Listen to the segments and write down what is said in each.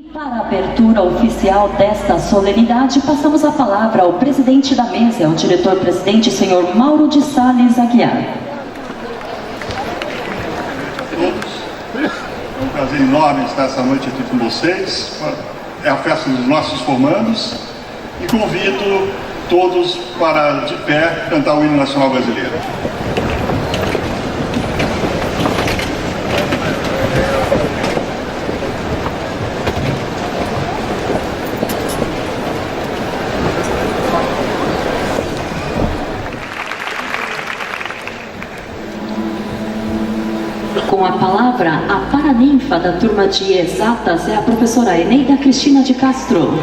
Para a abertura oficial desta solenidade, passamos a palavra ao presidente da mesa, ao diretor-presidente, senhor Mauro de Sales Aguiar. É um prazer enorme estar essa noite aqui com vocês. É a festa dos nossos formandos e convido todos para, de pé, cantar o hino nacional brasileiro. Com a palavra, a paraninfa da turma de exatas é a professora Eneida Cristina de Castro.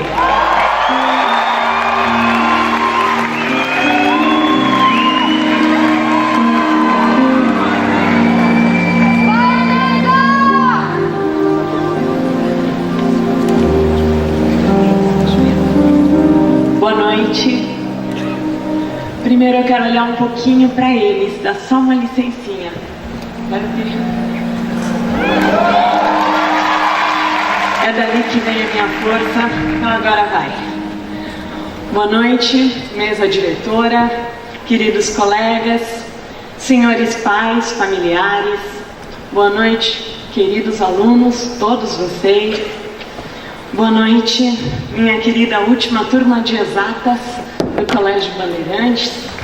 Boa noite. Primeiro eu quero olhar um pouquinho para eles, dá só uma licencinha. É dali que vem a minha força, então agora vai. Boa noite, mesa diretora, queridos colegas, senhores pais, familiares. Boa noite, queridos alunos, todos vocês. Boa noite, minha querida última turma de exatas do Colégio Bandeirantes.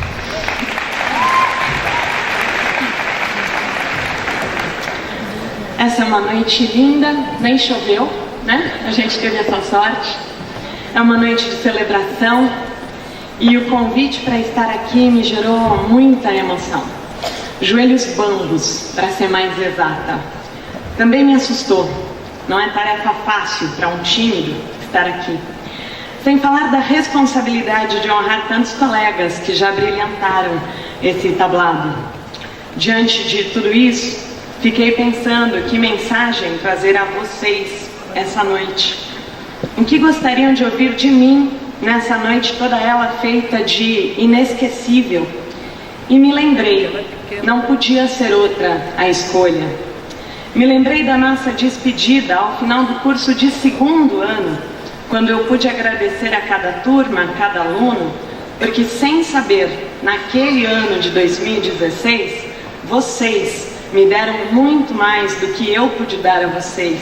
Essa é uma noite linda, nem choveu, né? A gente teve essa sorte. É uma noite de celebração e o convite para estar aqui me gerou muita emoção. Joelhos bambos, para ser mais exata. Também me assustou. Não é tarefa fácil para um tímido estar aqui. Sem falar da responsabilidade de honrar tantos colegas que já brilhantaram esse tablado. Diante de tudo isso, fiquei pensando que mensagem trazer a vocês essa noite. O que gostariam de ouvir de mim nessa noite, toda ela feita de inesquecível? E me lembrei, não podia ser outra a escolha. Me lembrei da nossa despedida ao final do curso de segundo ano, quando eu pude agradecer a cada turma, a cada aluno, porque sem saber, naquele ano de 2016, vocês me deram muito mais do que eu pude dar a vocês.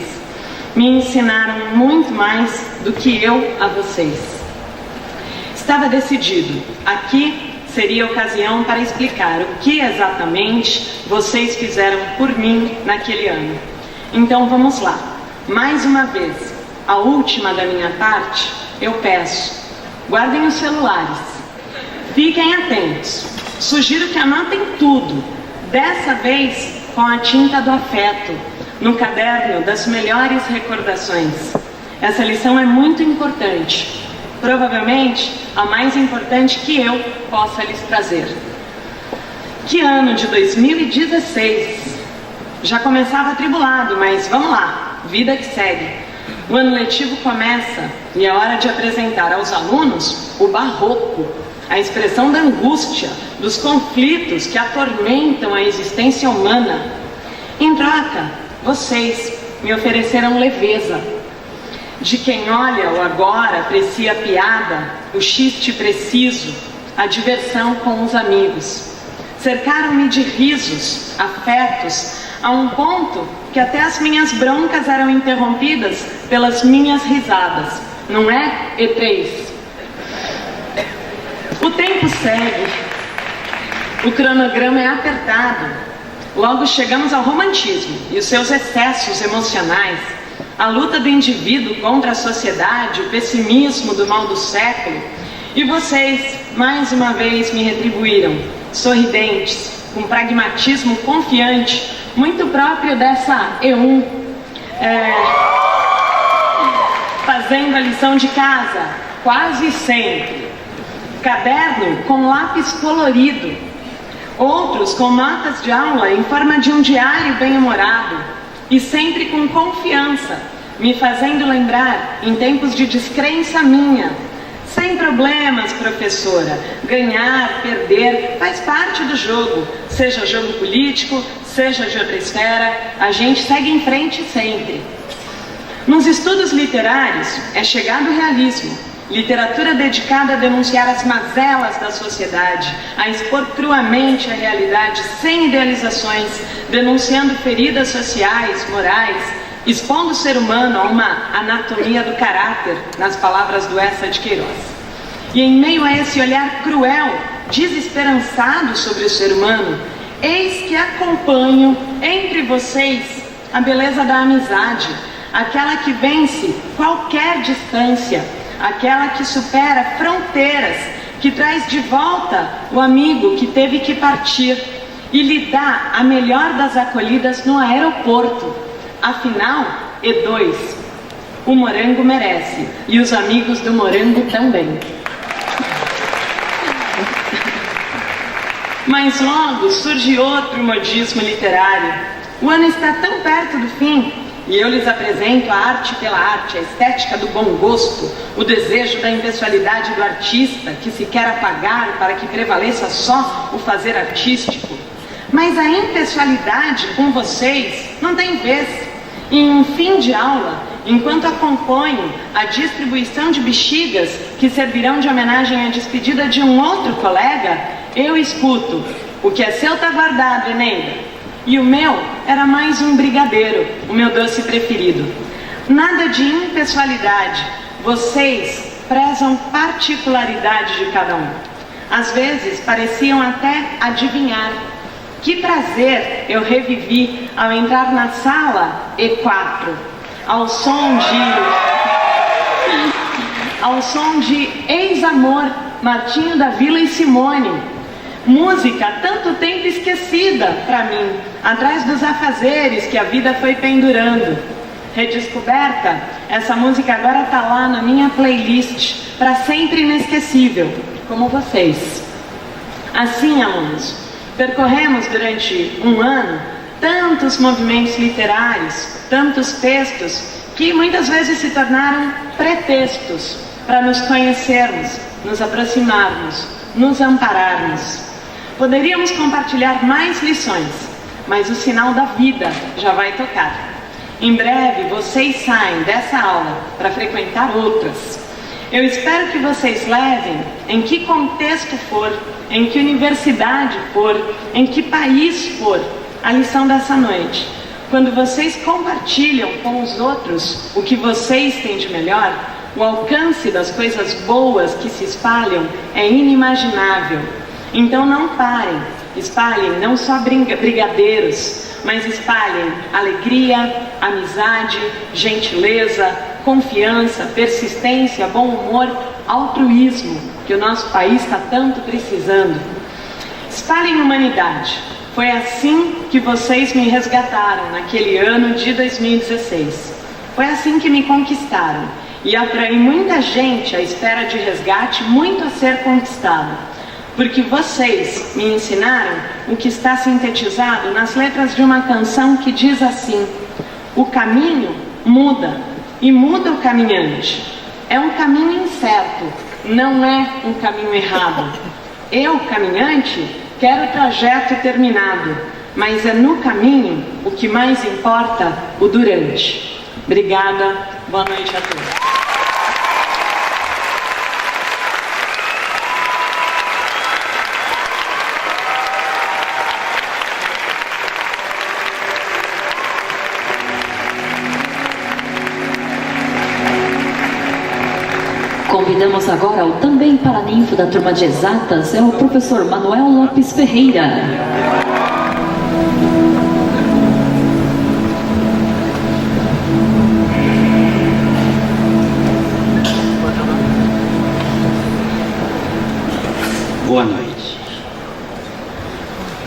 Me ensinaram muito mais do que eu a vocês. Estava decidido. Aqui seria a ocasião para explicar o que exatamente vocês fizeram por mim naquele ano. Então vamos lá. Mais uma vez, a última da minha parte, eu peço, guardem os celulares. Fiquem atentos. Sugiro que anotem tudo. Dessa vez, com a tinta do afeto, no caderno das melhores recordações. Essa lição é muito importante, provavelmente a mais importante que eu possa lhes trazer. Que ano de 2016? Já começava atribulado, mas vamos lá, vida que segue. O ano letivo começa e é hora de apresentar aos alunos o barroco, a expressão da angústia, dos conflitos que atormentam a existência humana. Em troca, vocês me ofereceram leveza. De quem olha o agora, aprecia a piada, o xiste preciso, a diversão com os amigos. Cercaram-me de risos, afetos, a um ponto que até as minhas broncas eram interrompidas pelas minhas risadas. Não é, E3? O tempo segue, o cronograma é apertado, logo chegamos ao romantismo e os seus excessos emocionais, a luta do indivíduo contra a sociedade, o pessimismo do mal do século, e vocês, mais uma vez, me retribuíram, sorridentes, com pragmatismo confiante, muito próprio dessa E1, fazendo a lição de casa, quase sempre. Caderno com lápis colorido, outros com notas de aula em forma de um diário bem-humorado e sempre com confiança, me fazendo lembrar em tempos de descrença minha. Sem problemas, professora, ganhar, perder, faz parte do jogo, seja jogo político, seja de outra esfera, a gente segue em frente sempre. Nos estudos literários é chegado o realismo, literatura dedicada a denunciar as mazelas da sociedade, a expor cruamente a realidade sem idealizações, denunciando feridas sociais, morais, expondo o ser humano a uma anatomia do caráter, nas palavras do Eça de Queiroz. E em meio a esse olhar cruel, desesperançado sobre o ser humano, eis que acompanho entre vocês a beleza da amizade, aquela que vence qualquer distância, aquela que supera fronteiras, que traz de volta o amigo que teve que partir e lhe dá a melhor das acolhidas no aeroporto. Afinal, E2, o morango merece e os amigos do morango também. Mas logo surge outro modismo literário. O ano está tão perto do fim e eu lhes apresento a arte pela arte, a estética do bom gosto, o desejo da impessoalidade do artista que se quer apagar para que prevaleça só o fazer artístico. Mas a impessoalidade com vocês não tem vez. E em um fim de aula, enquanto acompanho a distribuição de bexigas que servirão de homenagem à despedida de um outro colega, eu escuto: o que é seu tá guardado, Eneida. E o meu era mais um brigadeiro, o meu doce preferido. Nada de impessoalidade, vocês prezam particularidade de cada um. Às vezes pareciam até adivinhar. Que prazer eu revivi ao entrar na sala E4, ao som de Ex-Amor, Martinho da Vila e Simone. Música tanto tempo esquecida para mim, atrás dos afazeres que a vida foi pendurando. Redescoberta, essa música agora está lá na minha playlist, para sempre inesquecível, como vocês. Assim, alunos, percorremos durante um ano tantos movimentos literários, tantos textos, que muitas vezes se tornaram pretextos para nos conhecermos, nos aproximarmos, nos ampararmos. Poderíamos compartilhar mais lições, mas o sinal da vida já vai tocar. Em breve vocês saem dessa aula para frequentar outras. Eu espero que vocês levem, em que contexto for, em que universidade for, em que país for, a lição dessa noite. Quando vocês compartilham com os outros o que vocês têm de melhor, o alcance das coisas boas que se espalham é inimaginável. Então não parem, espalhem não só brigadeiros, mas espalhem alegria, amizade, gentileza, confiança, persistência, bom humor, altruísmo, que o nosso país está tanto precisando. Espalhem humanidade. Foi assim que vocês me resgataram naquele ano de 2016. Foi assim que me conquistaram. E atraí muita gente à espera de resgate, muito a ser conquistado. Porque vocês me ensinaram o que está sintetizado nas letras de uma canção que diz assim: o caminho muda, e muda o caminhante. É um caminho incerto, não é um caminho errado. Eu, caminhante, quero o trajeto terminado, mas é no caminho o que mais importa, o durante. Obrigada, boa noite a todos. Convidamos agora o também paraninfo da turma de exatas, é o professor Manuel Lopes Ferreira. Boa noite.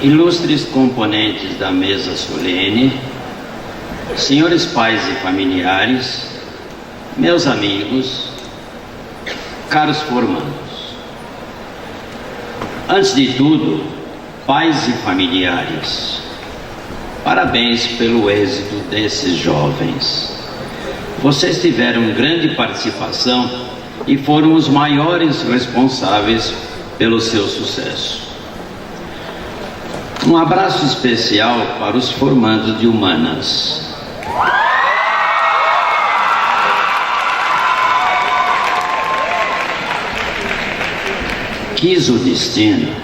Ilustres componentes da mesa solene, senhores pais e familiares, meus amigos, caros formandos. Antes de tudo, pais e familiares, parabéns pelo êxito desses jovens. Vocês tiveram grande participação e foram os maiores responsáveis pelo seu sucesso. Um abraço especial para os formandos de Humanas. quis o destino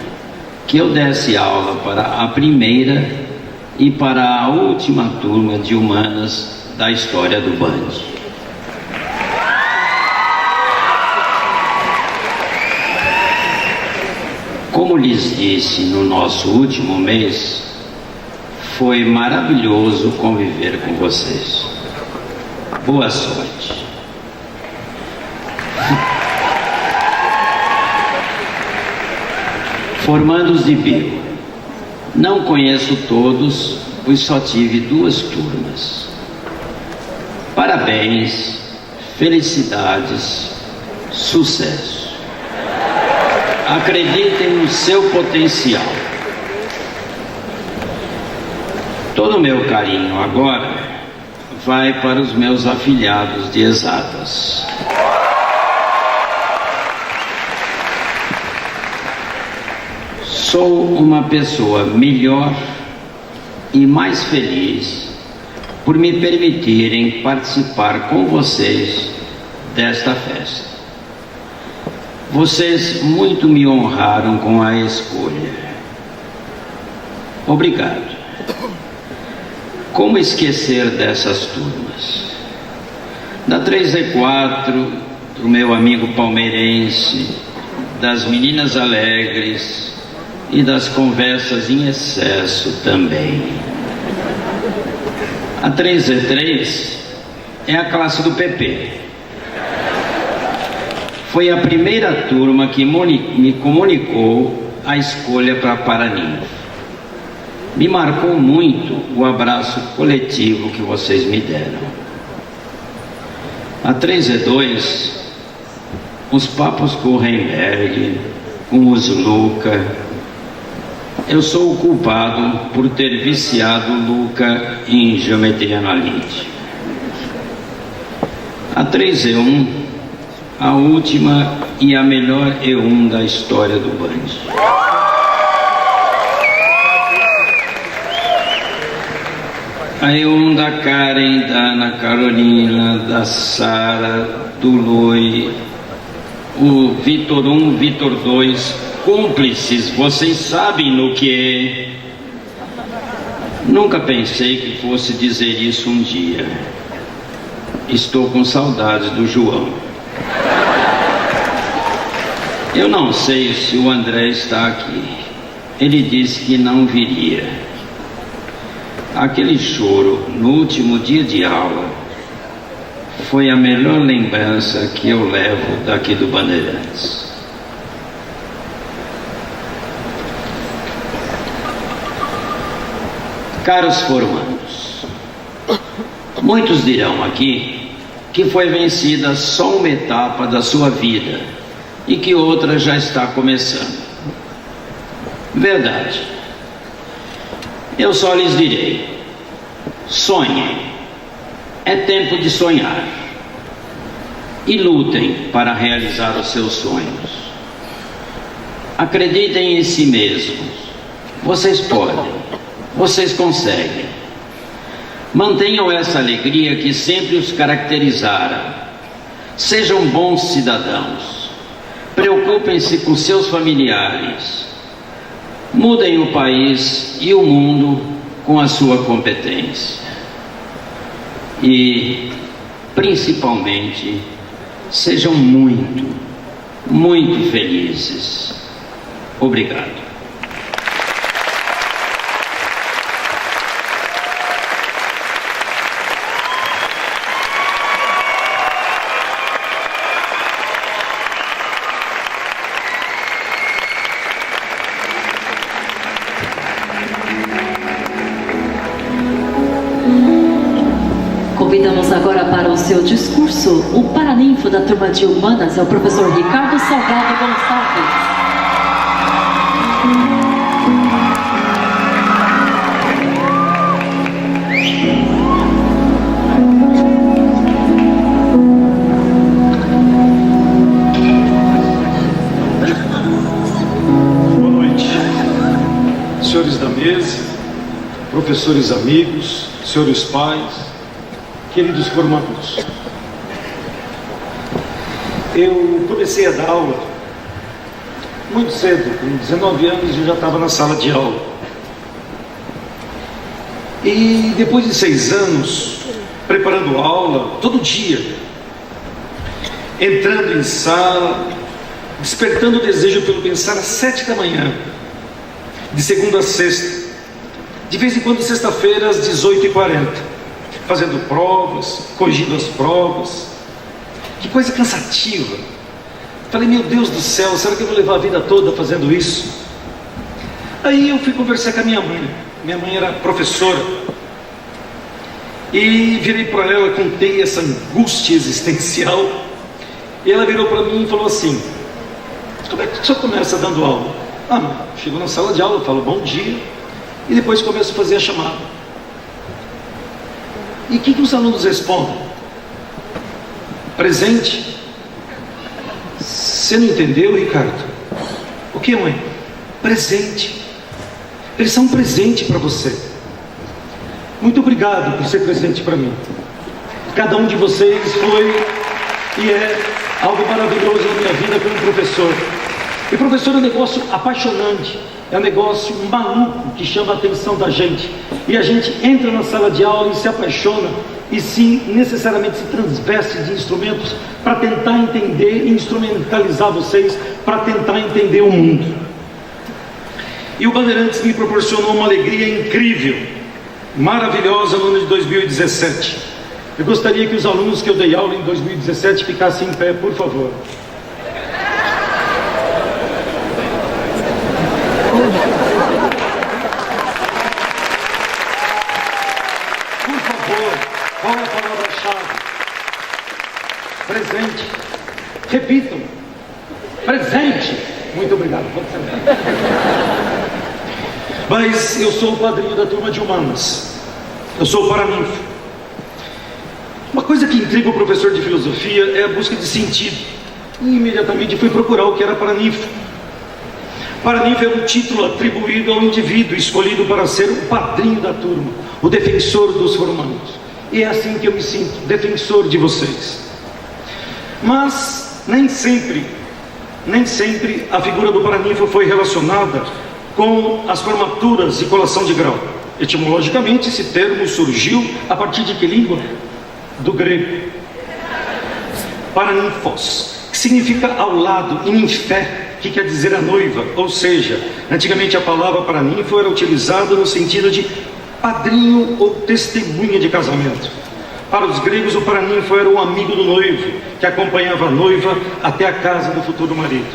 que eu desse aula para a primeira e para a última turma de humanas da história do Band. Como lhes disse no nosso último mês, foi maravilhoso conviver com vocês. Boa sorte. Formandos de bio. Não conheço todos, pois só tive 2 turmas. Parabéns, felicidades, sucesso. Acreditem no seu potencial. Todo o meu carinho agora vai para os meus afilhados de exatas. Sou uma pessoa melhor e mais feliz por me permitirem participar com vocês desta festa. Vocês muito me honraram com a escolha. Obrigado. Como esquecer dessas turmas? Da 3E4, do meu amigo palmeirense, das meninas alegres e das conversas em excesso também. A 3E3 é a classe do PP. Foi a primeira turma que me comunicou a escolha para Paraninfo. Me marcou muito o abraço coletivo que vocês me deram. A 3E2, os papos com o Heimberg, com o Luca. Eu sou o culpado por ter viciado o Luca em geometria analítica. A 3E1, a última e a melhor E1 da história do Band. A E1 da Karen, da Ana Carolina, da Sara, do Lui, o Vitor 1, Vitor 2, cúmplices, vocês sabem no que é. Nunca pensei que fosse dizer isso um dia. Estou com saudades do João. Eu não sei se o André está aqui. Ele disse que não viria. Aquele choro no último dia de aula foi a melhor lembrança que eu levo daqui do Bandeirantes. Caros formandos, muitos dirão aqui que foi vencida só uma etapa da sua vida e que outra já está começando. Verdade. Eu só lhes direi: sonhem, é tempo de sonhar, e lutem para realizar os seus sonhos. Acreditem em si mesmos, vocês podem, vocês conseguem. Mantenham essa alegria que sempre os caracterizaram. Sejam bons cidadãos, preocupem-se com seus familiares, mudem o país e o mundo com a sua competência. E, principalmente, sejam muito, muito felizes. Obrigado. Convidamos agora para o seu discurso o paraninfo da turma de humanas, é o professor Ricardo Salgado Gonçalves. Boa noite, senhores da mesa, professores amigos, senhores pais, queridos formandos. Eu comecei a dar aula muito cedo, com 19 anos eu já estava na sala de aula. E depois de 6 anos, preparando aula, todo dia, entrando em sala, despertando o desejo pelo pensar às 7 da manhã, de segunda a sexta, de vez em quando sexta-feira às 18h40, fazendo provas, corrigindo as provas. Que coisa cansativa. Falei, meu Deus do céu, será que eu vou levar a vida toda fazendo isso? Aí eu fui conversar com a minha mãe. Minha mãe era professora. E virei para ela, contei essa angústia existencial. E ela virou para mim e falou assim: como é que o senhor começa dando aula? Ah, mãe, chego na sala de aula, falo bom dia e depois começo a fazer a chamada. E o que os alunos respondem? Presente. Você não entendeu, Ricardo? O que, mãe? Presente. Eles são um presente para você. Muito obrigado por ser presente para mim. Cada um de vocês foi e é algo maravilhoso na minha vida como professor. E professor é um negócio apaixonante, é um negócio maluco que chama a atenção da gente. E a gente entra na sala de aula e se apaixona e necessariamente se transveste de instrumentos para tentar entender e instrumentalizar vocês, para tentar entender o mundo. E o Bandeirantes me proporcionou uma alegria incrível, maravilhosa no ano de 2017. Eu gostaria que os alunos que eu dei aula em 2017 ficassem em pé, por favor. Por favor, qual é a palavra-chave? Presente. Repitam. Presente. Muito obrigado. Pode sentar. Mas eu sou o padrinho da turma de humanas. Eu sou o paraninfo. Uma coisa que intriga o professor de filosofia é a busca de sentido. E imediatamente fui procurar o que era paraninfo. Paraninfo é um título atribuído ao indivíduo escolhido para ser o padrinho da turma, o defensor dos formandos. E é assim que eu me sinto, defensor de vocês. Mas nem sempre a figura do paraninfo foi relacionada com as formaturas e colação de grau. Etimologicamente, esse termo surgiu a partir de que língua? Do grego. Paraninfos, que significa ao lado, e ninfé, que quer dizer a noiva. Ou seja, antigamente a palavra paraninfo era utilizada no sentido de padrinho ou testemunha de casamento. Para os gregos, o paraninfo era o amigo do noivo, que acompanhava a noiva até a casa do futuro marido.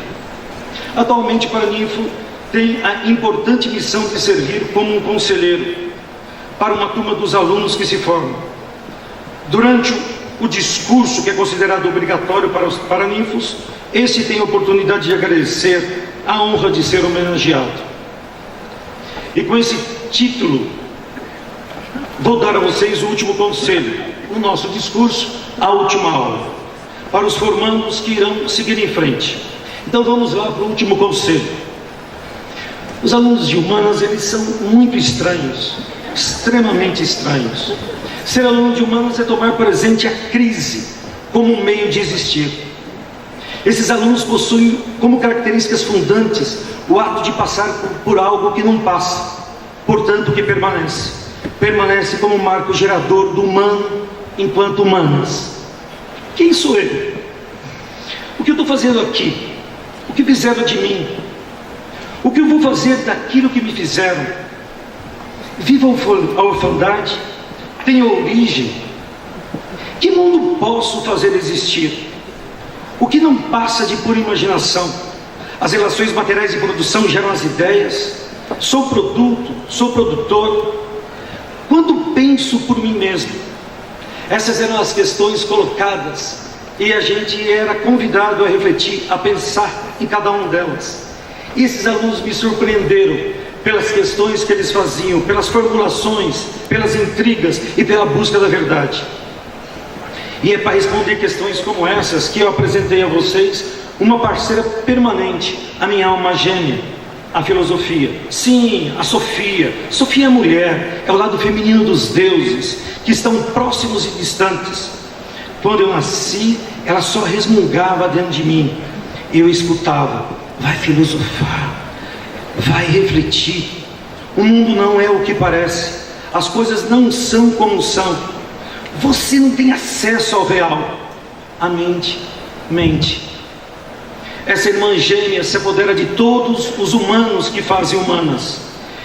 Atualmente, o paraninfo tem a importante missão de servir como um conselheiro para uma turma dos alunos que se formam. Durante o discurso, que é considerado obrigatório para os paraninfos, esse tem a oportunidade de agradecer a honra de ser homenageado. E com esse título, vou dar a vocês o último conselho, no nosso discurso, a última aula, para os formandos que irão seguir em frente. Então vamos lá para o último conselho. Os alunos de humanas, eles são muito estranhos, extremamente estranhos. Ser aluno de humanas é tomar presente a crise como um meio de existir. Esses alunos possuem como características fundantes o ato de passar por algo que não passa, portanto que permanece. Permanece como marco gerador do humano enquanto humanas. Quem sou eu? O que eu estou fazendo aqui? O que fizeram de mim? O que eu vou fazer daquilo que me fizeram? Viva a orfandade? Tenho origem? Que mundo posso fazer existir? O que não passa de pura imaginação? As relações materiais de produção geram as ideias. Sou produto, sou produtor. Quando penso por mim mesmo? Essas eram as questões colocadas e a gente era convidado a refletir, a pensar em cada uma delas. E esses alunos me surpreenderam pelas questões que eles faziam, pelas formulações, pelas intrigas e pela busca da verdade. E é para responder questões como essas que eu apresentei a vocês uma parceira permanente, a minha alma gêmea, a filosofia. Sim, a Sofia. Sofia é mulher, é o lado feminino dos deuses, que estão próximos e distantes. Quando eu nasci, ela só resmungava dentro de mim. Eu escutava. vai filosofar, vai refletir. O mundo não é o que parece, as coisas não são como são. Você não tem acesso ao real. A mente mente. Essa irmã gêmea se apodera de todos os humanos que fazem humanas,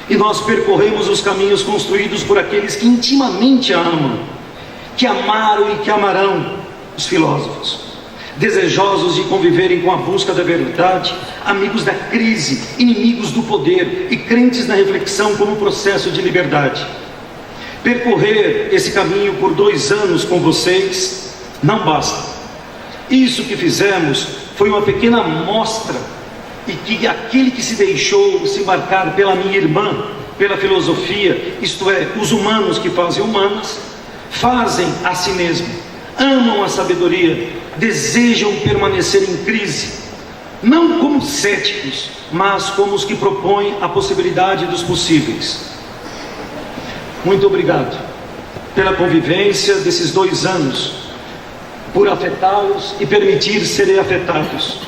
e nós percorremos os caminhos construídos por aqueles que intimamente a amam, que amaram e que amarão, os filósofos, desejosos de conviverem com a busca da verdade, amigos da crise, inimigos do poder e crentes na reflexão como processo de liberdade. Percorrer esse caminho por 2 anos com vocês não basta. Isso que fizemos foi uma pequena amostra, e que aquele que se deixou se marcar pela minha irmã, pela filosofia, isto é, os humanos que fazem humanas, fazem a si mesmo, amam a sabedoria, desejam permanecer em crise, não como céticos, mas como os que propõem a possibilidade dos possíveis. Muito obrigado pela convivência desses 2 anos, por afetá-los e permitir serem afetados.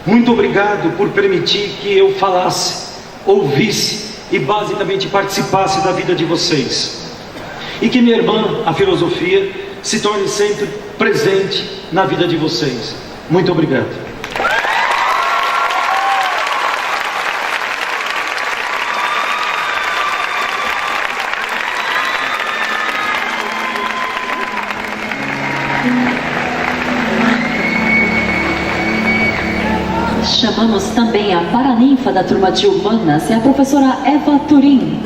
Muito obrigado por permitir que eu falasse, ouvisse e basicamente participasse da vida de vocês. E que minha irmã, a filosofia, se torne sempre presente na vida de vocês. Muito obrigado. Chamamos também a paraninfa da turma de Humanas, é a professora Eva Turim.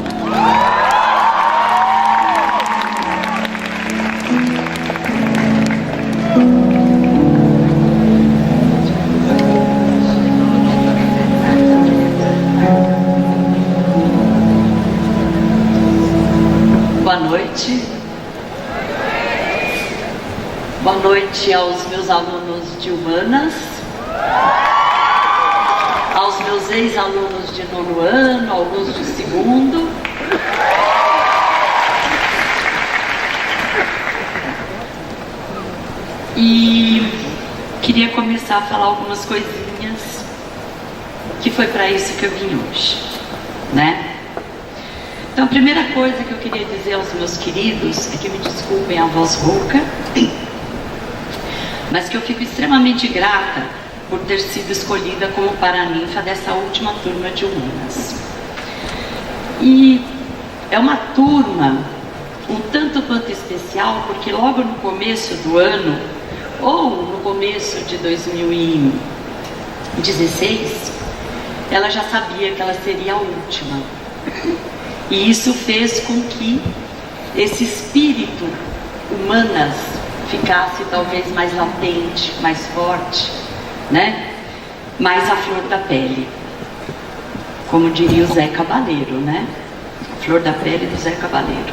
Boa noite. Boa noite aos meus alunos de Humanas, aos meus ex-alunos de 9º ano, alguns de 2º. E queria começar a falar algumas coisinhas, que foi para isso que eu vim hoje, né? Então, a primeira coisa que eu queria dizer aos meus queridos é que me desculpem a voz rouca, mas que eu fico extremamente grata por ter sido escolhida como paraninfa dessa última turma de Humanas. E é uma turma um tanto quanto especial, porque logo no começo do ano, ou no começo de 2016, ela já sabia que ela seria a última. E isso fez com que esse espírito Humanas ficasse talvez mais latente, mais forte, né? Mais à flor da pele, como diria o Zé Cabaleiro, né? A flor da pele do Zé Cabaleiro.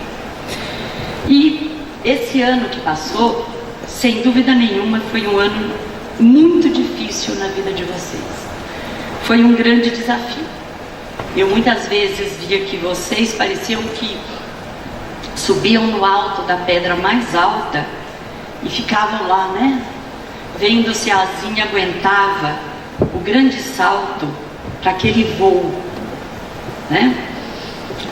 E esse ano que passou, sem dúvida nenhuma, foi um ano muito difícil na vida de vocês. Foi um grande desafio. Eu muitas vezes via que vocês pareciam que subiam no alto da pedra mais alta e ficavam lá, né? Vendo se a asinha aguentava o grande salto para aquele voo, né?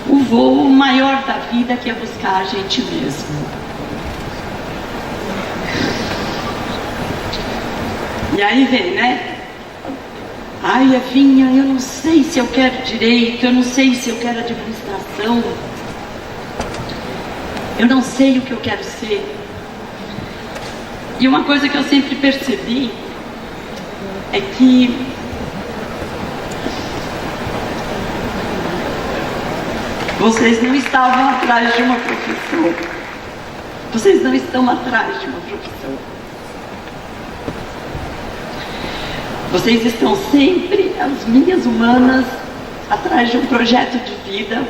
O voo maior da vida, que é buscar a gente mesmo. E aí vem, né? Ai, Evinha, eu não sei se eu quero direito, eu não sei se eu quero administração, eu não sei o que eu quero ser. E uma coisa que eu sempre percebi é que vocês não estavam atrás de uma profissão. Vocês não estão atrás de uma profissão. Vocês estão sempre, as minhas Humanas, atrás de um projeto de vida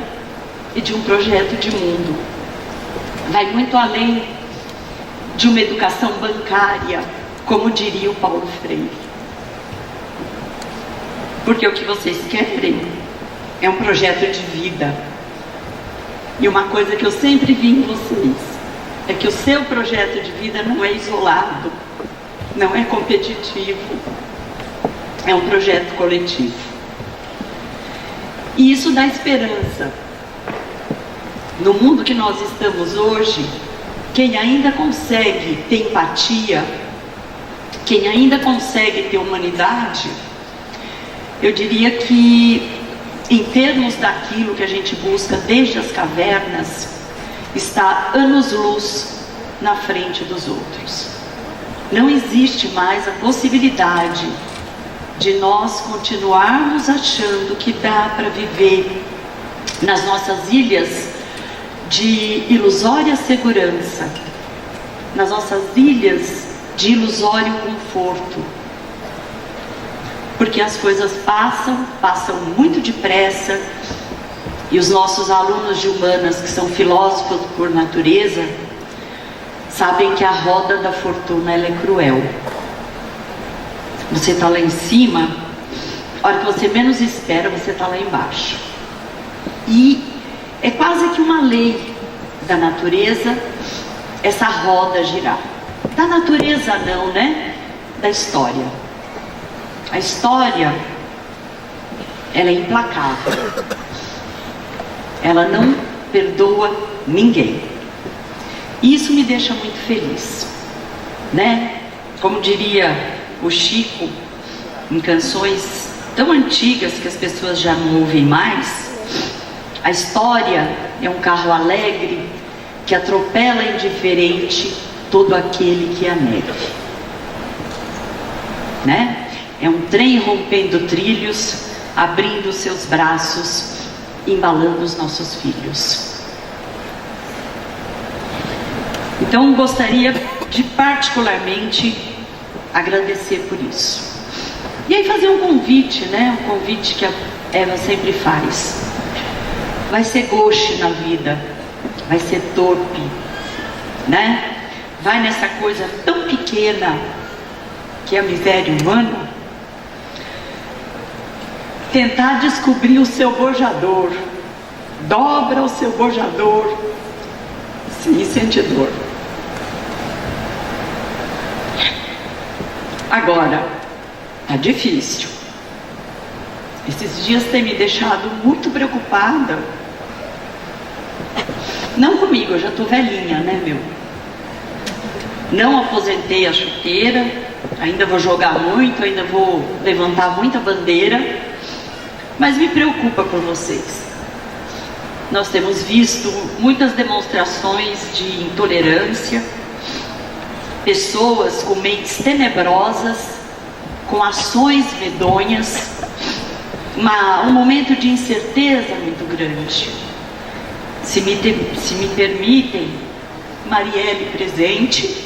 e de um projeto de mundo. Vai muito além de uma educação bancária, como diria o Paulo Freire. Porque o que vocês querem é um projeto de vida. E uma coisa que eu sempre vi em vocês é que o seu projeto de vida não é isolado, não é competitivo. é um projeto coletivo. E isso dá esperança. No mundo que nós estamos hoje, quem ainda consegue ter empatia, quem ainda consegue ter humanidade, eu diria que, em termos daquilo que a gente busca desde as cavernas, está anos-luz na frente dos outros. Não existe mais a possibilidade de nós continuarmos achando que dá para viver nas nossas ilhas de ilusória segurança, nas nossas ilhas de ilusório conforto, porque as coisas passam muito depressa, e os nossos alunos de humanas, que são filósofos por natureza, sabem que a roda da fortuna ela é cruel. Você está lá em cima, a hora que você menos espera, você está lá embaixo. E é quase que uma lei da natureza essa roda girar. Da natureza não, né? Da história. A história, ela é implacável. Ela não perdoa ninguém. E isso me deixa muito feliz, né? Como diria o Chico, em canções tão antigas que as pessoas já não ouvem mais, a história é um carro alegre que atropela indiferente todo aquele que a neve, né? É um trem rompendo trilhos, abrindo seus braços, embalando os nossos filhos. Então gostaria de particularmente agradecer por isso. E aí fazer um convite, né? Um convite que a Eva sempre faz. Vai ser gauche na vida, vai ser torpe, né? Vai nessa coisa tão pequena que é a miséria humana, tentar descobrir o seu bojador. Dobra o seu bojador, sim, sente dor. Agora, tá difícil. Esses dias tem me deixado muito preocupada. Não comigo, eu já tô velhinha, né, meu? Não aposentei a chuteira, ainda vou jogar muito, ainda vou levantar muita bandeira, mas me preocupa por vocês. Nós temos visto muitas demonstrações de intolerância, pessoas com mentes tenebrosas, com ações medonhas, um momento de incerteza muito grande. Se me permitem, Marielle presente.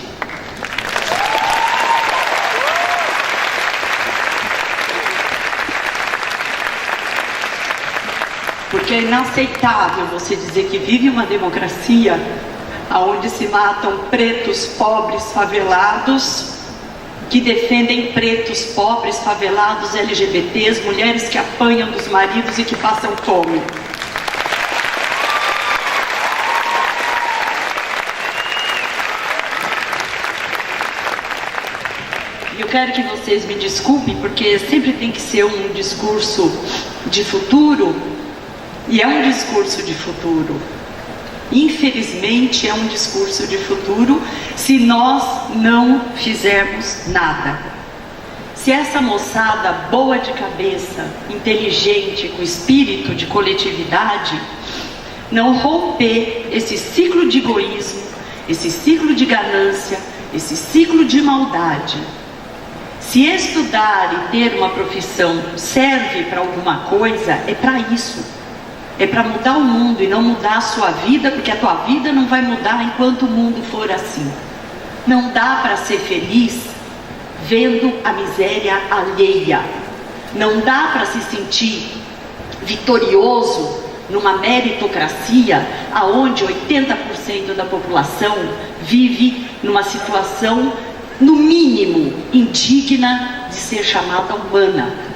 Porque é inaceitável você dizer que vive uma democracia onde se matam pretos, pobres, favelados, que defendem pretos, pobres, favelados, LGBTs, mulheres que apanham dos maridos e que passam fome. Eu quero que vocês me desculpem, porque sempre tem que ser um discurso de futuro, e é um discurso de futuro. Infelizmente é um discurso de futuro se nós não fizermos nada. Se essa moçada boa de cabeça, inteligente, com espírito de coletividade, não romper esse ciclo de egoísmo, esse ciclo de ganância, esse ciclo de maldade. Se estudar e ter uma profissão serve para alguma coisa, é para isso. É para mudar o mundo e não mudar a sua vida, porque a tua vida não vai mudar enquanto o mundo for assim. Não dá para ser feliz vendo a miséria alheia. Não dá para se sentir vitorioso numa meritocracia aonde 80% da população vive numa situação, no mínimo, indigna de ser chamada humana.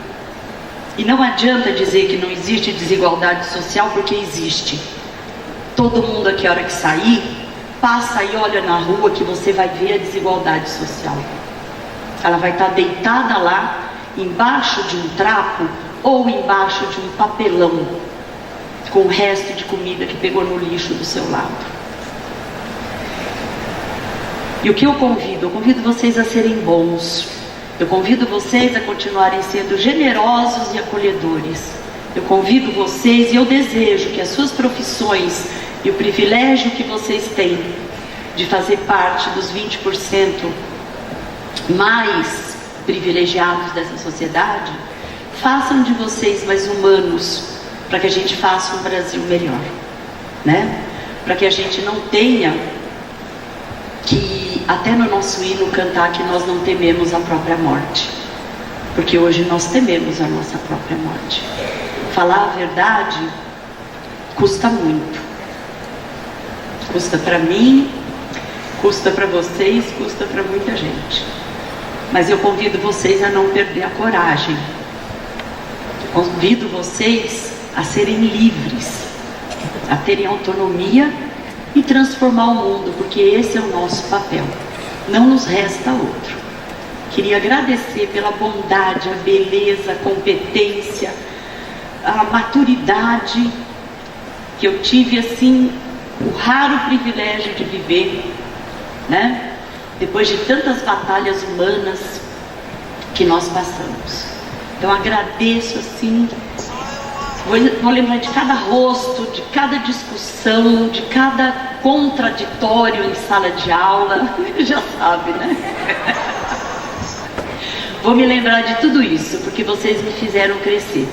E não adianta dizer que não existe desigualdade social, porque existe. Todo mundo aqui, a hora que sair, passa e olha na rua que você vai ver a desigualdade social. Ela vai estar deitada lá embaixo de um trapo ou embaixo de um papelão com o resto de comida que pegou no lixo do seu lado. E o que eu convido? Eu convido vocês a serem bons. Eu convido vocês a continuarem sendo generosos e acolhedores. Eu convido vocês e eu desejo que as suas profissões e o privilégio que vocês têm de fazer parte dos 20% mais privilegiados dessa sociedade, façam de vocês mais humanos, para que a gente faça um Brasil melhor, né? Para que a gente não tenha que, até no nosso hino, cantar que nós não tememos a própria morte, porque hoje nós tememos a nossa própria morte. Falar a verdade custa muito. Custa para mim, custa para vocês, custa para muita gente. Mas eu convido vocês a não perder a coragem. Convido vocês a serem livres, a terem autonomia e transformar o mundo, porque esse é o nosso papel. Não nos resta outro. Queria agradecer pela bondade, a beleza, a competência, a maturidade que eu tive, assim, o raro privilégio de viver, né? Depois de tantas batalhas humanas que nós passamos. Então agradeço, assim, vou lembrar de cada rosto, de cada discussão, de cada contraditório em sala de aula, já sabe, né? Vou me lembrar de tudo isso, porque vocês me fizeram crescer.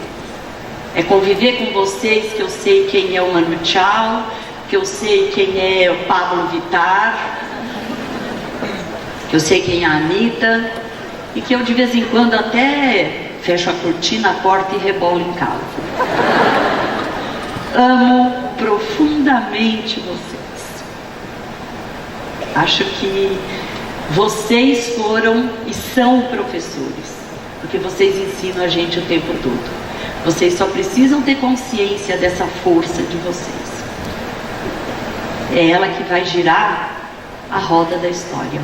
É conviver com vocês que eu sei quem é o Manu Chao, que eu sei quem é o Pablo Vittar, que eu sei quem é a Anitta, e que eu de vez em quando até fecho a cortina, a porta e rebolo em casa. Amo profundamente vocês. Acho que vocês foram e são professores, porque vocês ensinam a gente o tempo todo. Vocês só precisam ter consciência dessa força de vocês. É ela que vai girar a roda da história.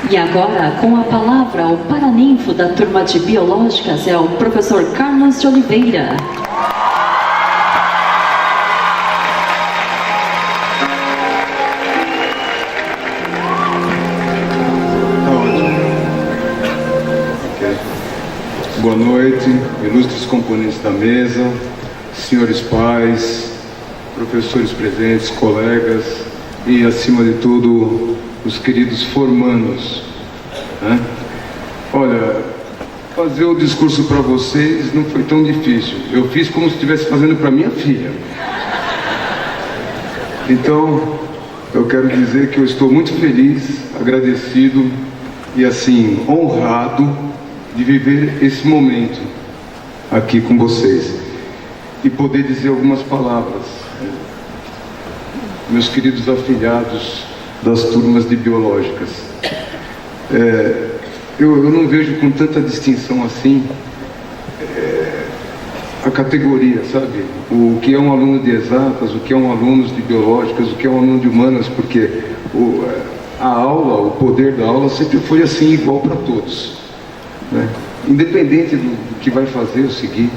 E agora, com a palavra, o paraninfo da turma de Biológicas é o professor Carlos de Oliveira. Boa noite, ilustres componentes da mesa, senhores pais, professores presentes, colegas e, acima de tudo, os queridos formandos, né? Olha, fazer o discurso para vocês não foi tão difícil. Eu fiz como se estivesse fazendo para minha filha. Então, eu quero dizer que eu estou muito feliz, agradecido e, assim, honrado de viver esse momento aqui com vocês e poder dizer algumas palavras. Meus queridos afilhados das turmas de Biológicas, eu não vejo com tanta distinção assim a categoria, sabe? O que é um aluno de exatas, o que é um aluno de Biológicas, o que é um aluno de humanas, porque a aula, o poder da aula sempre foi assim, igual para todos, né? Independente do que vai fazer ou seguir,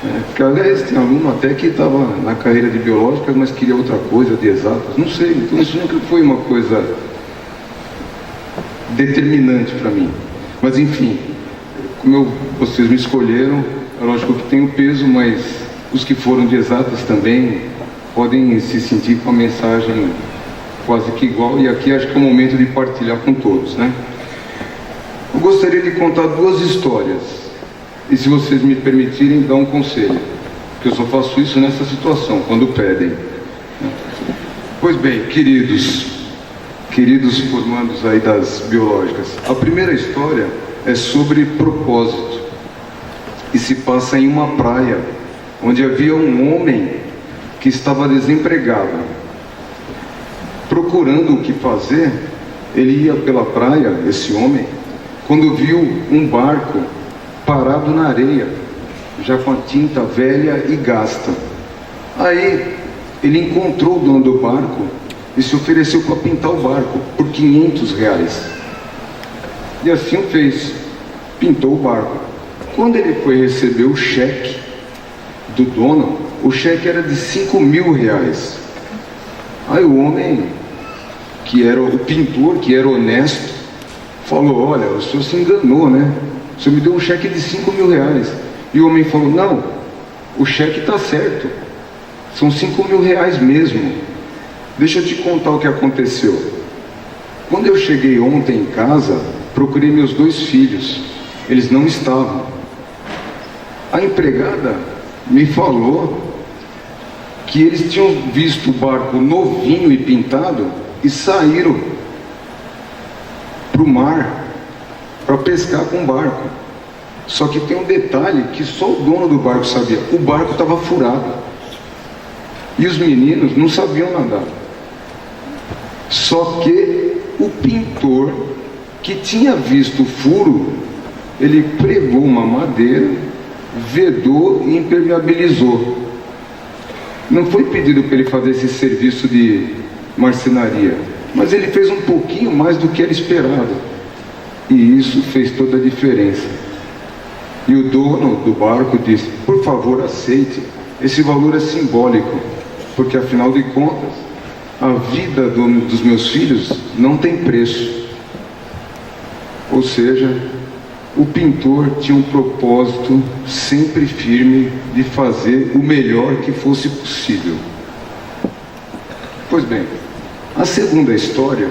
né? Porque, aliás, tem aluno até que estava na carreira de Biológicas, mas queria outra coisa, de exatas, não sei. Então isso nunca foi uma coisa determinante para mim. Mas enfim, como vocês me escolheram, é lógico que tem o peso, mas os que foram de exatas também podem se sentir com a mensagem quase que igual, e aqui acho que é o momento de partilhar com todos, né? Eu gostaria de contar duas histórias, e se vocês me permitirem, dar um conselho, porque eu só faço isso nessa situação, quando pedem. Pois bem, queridos formandos aí das Biológicas, a primeira história é sobre propósito, e se passa em uma praia, onde havia um homem que estava desempregado. Procurando o que fazer, ele ia pela praia, esse homem, quando viu um barco parado na areia, já com a tinta velha e gasta. Aí ele encontrou o dono do barco e se ofereceu para pintar o barco por R$500. E assim o fez, pintou o barco. Quando ele foi receber o cheque do dono, o cheque era de R$5.000. Aí o homem, que era o pintor, que era honesto, falou: olha, o senhor se enganou, né? O senhor me deu um cheque de R$5.000. E o homem falou: não, o cheque está certo, são R$5.000 mesmo. Deixa eu te contar o que aconteceu. Quando eu cheguei ontem em casa, procurei meus 2 filhos, eles não estavam. A empregada me falou que eles tinham visto o barco novinho e pintado e saíram para o mar para pescar com o barco. Só que tem um detalhe que só o dono do barco sabia: o barco estava furado e os meninos não sabiam nadar. Só que o pintor, que tinha visto o furo, ele pregou uma madeira, vedou e impermeabilizou. Não foi pedido para ele fazer esse serviço de marcenaria, mas ele fez um pouquinho mais do que era esperado, e isso fez toda a diferença. E o dono do barco disse: por favor, aceite, esse valor é simbólico, porque afinal de contas, a vida dos meus filhos não tem preço. Ou seja, o pintor tinha um propósito sempre firme de fazer o melhor que fosse possível. Pois bem, a segunda história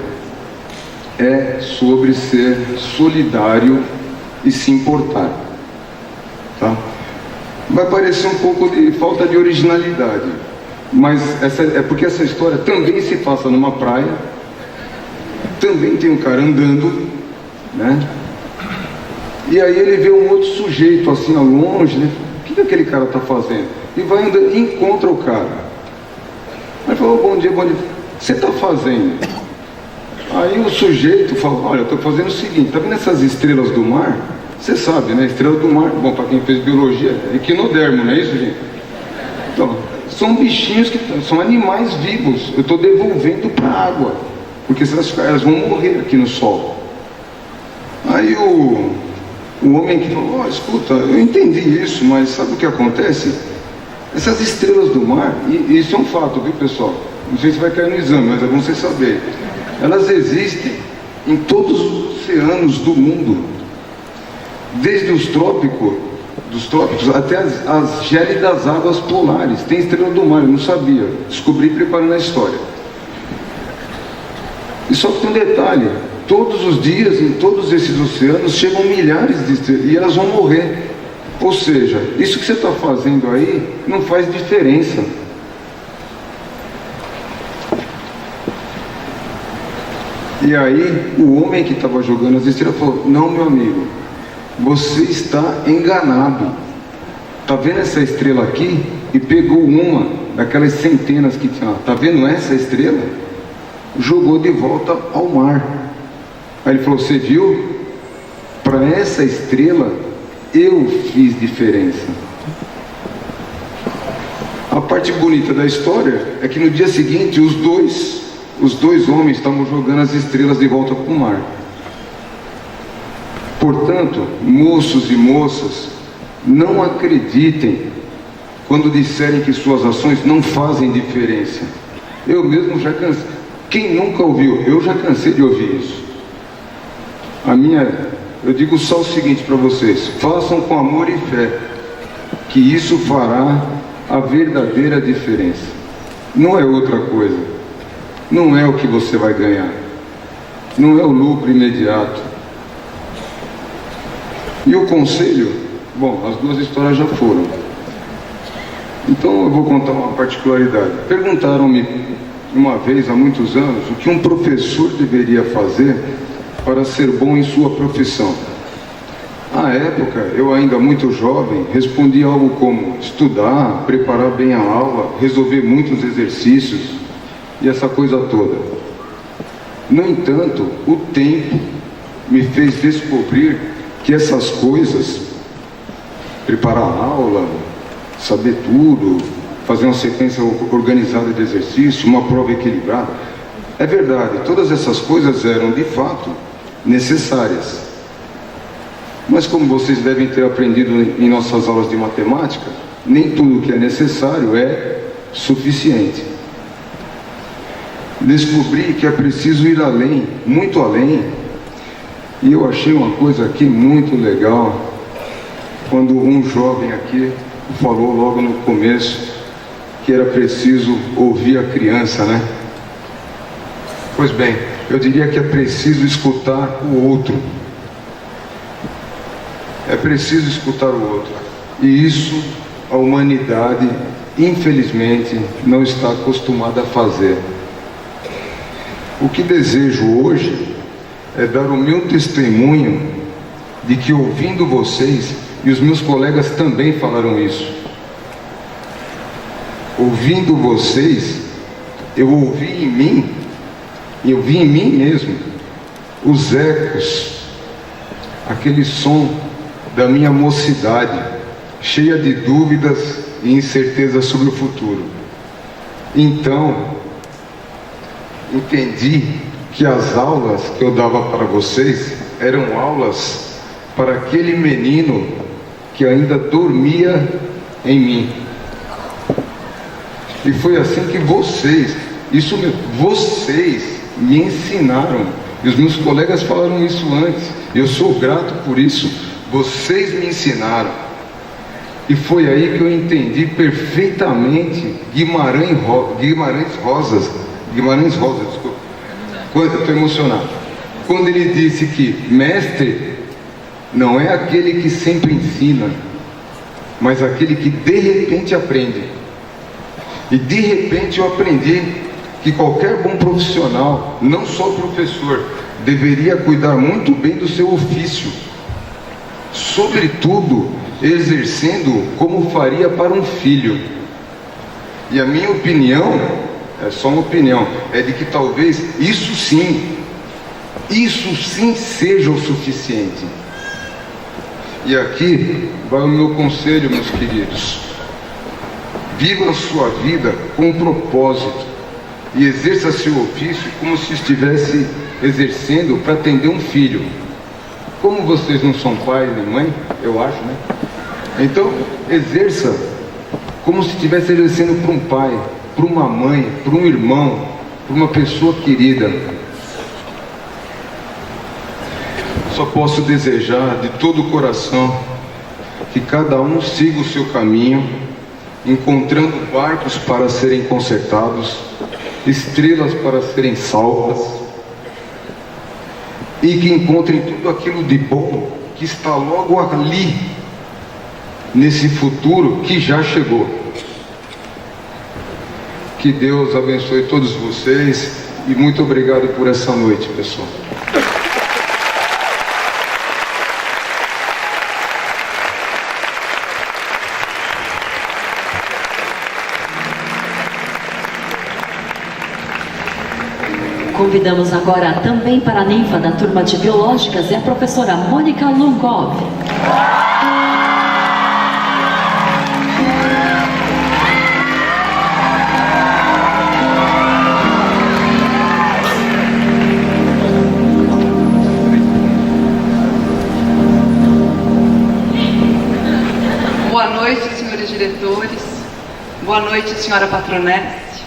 é sobre ser solidário e se importar. Tá? Vai parecer um pouco de falta de originalidade, mas é porque essa história também se passa numa praia, também tem um cara andando, né? E aí ele vê um outro sujeito assim ao longe, né? O que aquele cara está fazendo? E vai andando e encontra o cara. Aí falou: bom dia, o que você está fazendo? Aí o sujeito fala: olha, eu estou fazendo o seguinte, tá vendo essas estrelas do mar? Você sabe, né? Estrela do mar, bom, para quem fez biologia, é equinodermo, não é isso, gente? Então, são bichinhos que são animais vivos. Eu estou devolvendo para a água, porque se elas vão morrer aqui no sol. Aí o homem que falou: oh, escuta, eu entendi isso, mas sabe o que acontece? Essas estrelas do mar, e isso é um fato, viu, pessoal? Não sei se vai cair no exame, mas é bom vocês saberem. Elas existem em todos os oceanos do mundo, desde os trópicos até as gélidas águas polares. Tem estrela do mar, eu não sabia, descobri preparando a história. E só que tem um detalhe: todos os dias, em todos esses oceanos, chegam milhares de estrelas e elas vão morrer. Ou seja, isso que você está fazendo aí não faz diferença. E aí o homem que estava jogando as estrelas falou: não, meu amigo, você está enganado. Está vendo essa estrela aqui? E pegou uma daquelas centenas que tinha lá. Está vendo essa estrela? Jogou de volta ao mar. Aí ele falou: você viu? Para essa estrela eu fiz diferença. A parte bonita da história é que no dia seguinte os dois homens estavam jogando as estrelas de volta para o mar. Portanto, moços e moças, não acreditem quando disserem que suas ações não fazem diferença. Eu mesmo já cansei. Quem nunca ouviu? Eu já cansei de ouvir isso. Eu digo só o seguinte para vocês: façam com amor e fé, que isso fará a verdadeira diferença. Não é outra coisa. Não é o que você vai ganhar. Não é o lucro imediato. E o conselho? Bom, as duas histórias já foram. Então eu vou contar uma particularidade. Perguntaram-me uma vez, há muitos anos, o que um professor deveria fazer para ser bom em sua profissão. À época, eu ainda muito jovem, respondi algo como estudar, preparar bem a aula, resolver muitos exercícios e essa coisa toda. No entanto, o tempo me fez descobrir que essas coisas, preparar a aula, saber tudo, fazer uma sequência organizada de exercício, uma prova equilibrada, é verdade, todas essas coisas eram de fato necessárias. Mas como vocês devem ter aprendido em nossas aulas de matemática, nem tudo que é necessário é suficiente. Descobri que é preciso ir além, muito além, e eu achei uma coisa aqui muito legal, quando um jovem aqui falou logo no começo que era preciso ouvir a criança, né? Pois bem, eu diria que é preciso escutar o outro. É preciso escutar o outro. E isso a humanidade, infelizmente, não está acostumada a fazer. O que desejo hoje é dar o meu testemunho de que, ouvindo vocês, e os meus colegas também falaram isso, ouvindo vocês, eu ouvi em mim mesmo os ecos, aquele som da minha mocidade, cheia de dúvidas e incertezas sobre o futuro. Então, entendi que as aulas que eu dava para vocês eram aulas para aquele menino que ainda dormia em mim. E foi assim que vocês me ensinaram. E os meus colegas falaram isso antes. Eu sou grato por isso. Vocês me ensinaram. E foi aí que eu entendi perfeitamente Guimarães Rosa, desculpa. Eu estou emocionado. Quando ele disse que mestre não é aquele que sempre ensina, mas aquele que de repente aprende. E de repente eu aprendi que qualquer bom profissional, não só professor, deveria cuidar muito bem do seu ofício, sobretudo exercendo como faria para um filho. E a minha opinião, é só uma opinião, é de que talvez isso sim seja o suficiente. E aqui vai o meu conselho, meus queridos. Viva a sua vida com propósito e exerça seu ofício como se estivesse exercendo para atender um filho. Como vocês não são pai nem mãe, eu acho, né? Então, exerça como se estivesse exercendo para um pai, para uma mãe, para um irmão, para uma pessoa querida. Só posso desejar de todo o coração que cada um siga o seu caminho, encontrando barcos para serem consertados, estrelas para serem salvas, e que encontrem tudo aquilo de bom que está logo ali, nesse futuro que já chegou. Que Deus abençoe todos vocês e muito obrigado por essa noite, pessoal. Convidamos agora também para a ninfa da turma de Biológicas, é a professora Mônica Lungov. Boa noite, senhores diretores. Boa noite, senhora patronesse,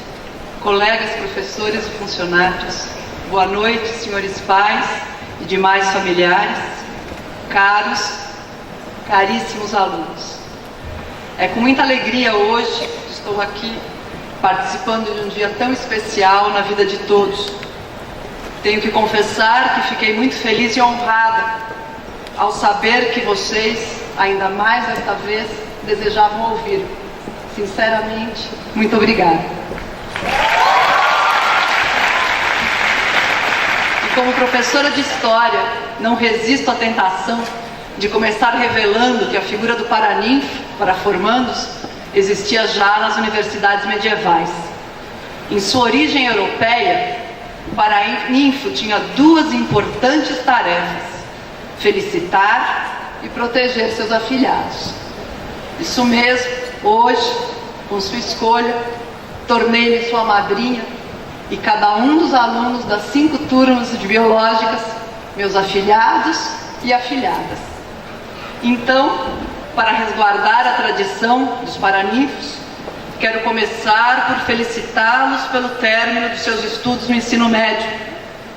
colegas, professores e funcionários. Boa noite, senhores pais e demais familiares, caríssimos alunos. É com muita alegria hoje que estou aqui participando de um dia tão especial na vida de todos. Tenho que confessar que fiquei muito feliz e honrada ao saber que vocês, ainda mais desta vez, desejavam ouvir. Sinceramente, muito obrigada. E como professora de História, não resisto à tentação de começar revelando que a figura do paraninfo, para formandos, existia já nas universidades medievais. Em sua origem europeia, o paraninfo tinha duas importantes tarefas: felicitar e proteger seus afilhados. Isso mesmo, hoje, com sua escolha, tornei-me sua madrinha e cada um dos alunos das 5 turmas de biológicas, meus afilhados e afilhadas. Então, para resguardar a tradição dos paraninfos, quero começar por felicitá-los pelo término de seus estudos no ensino médio,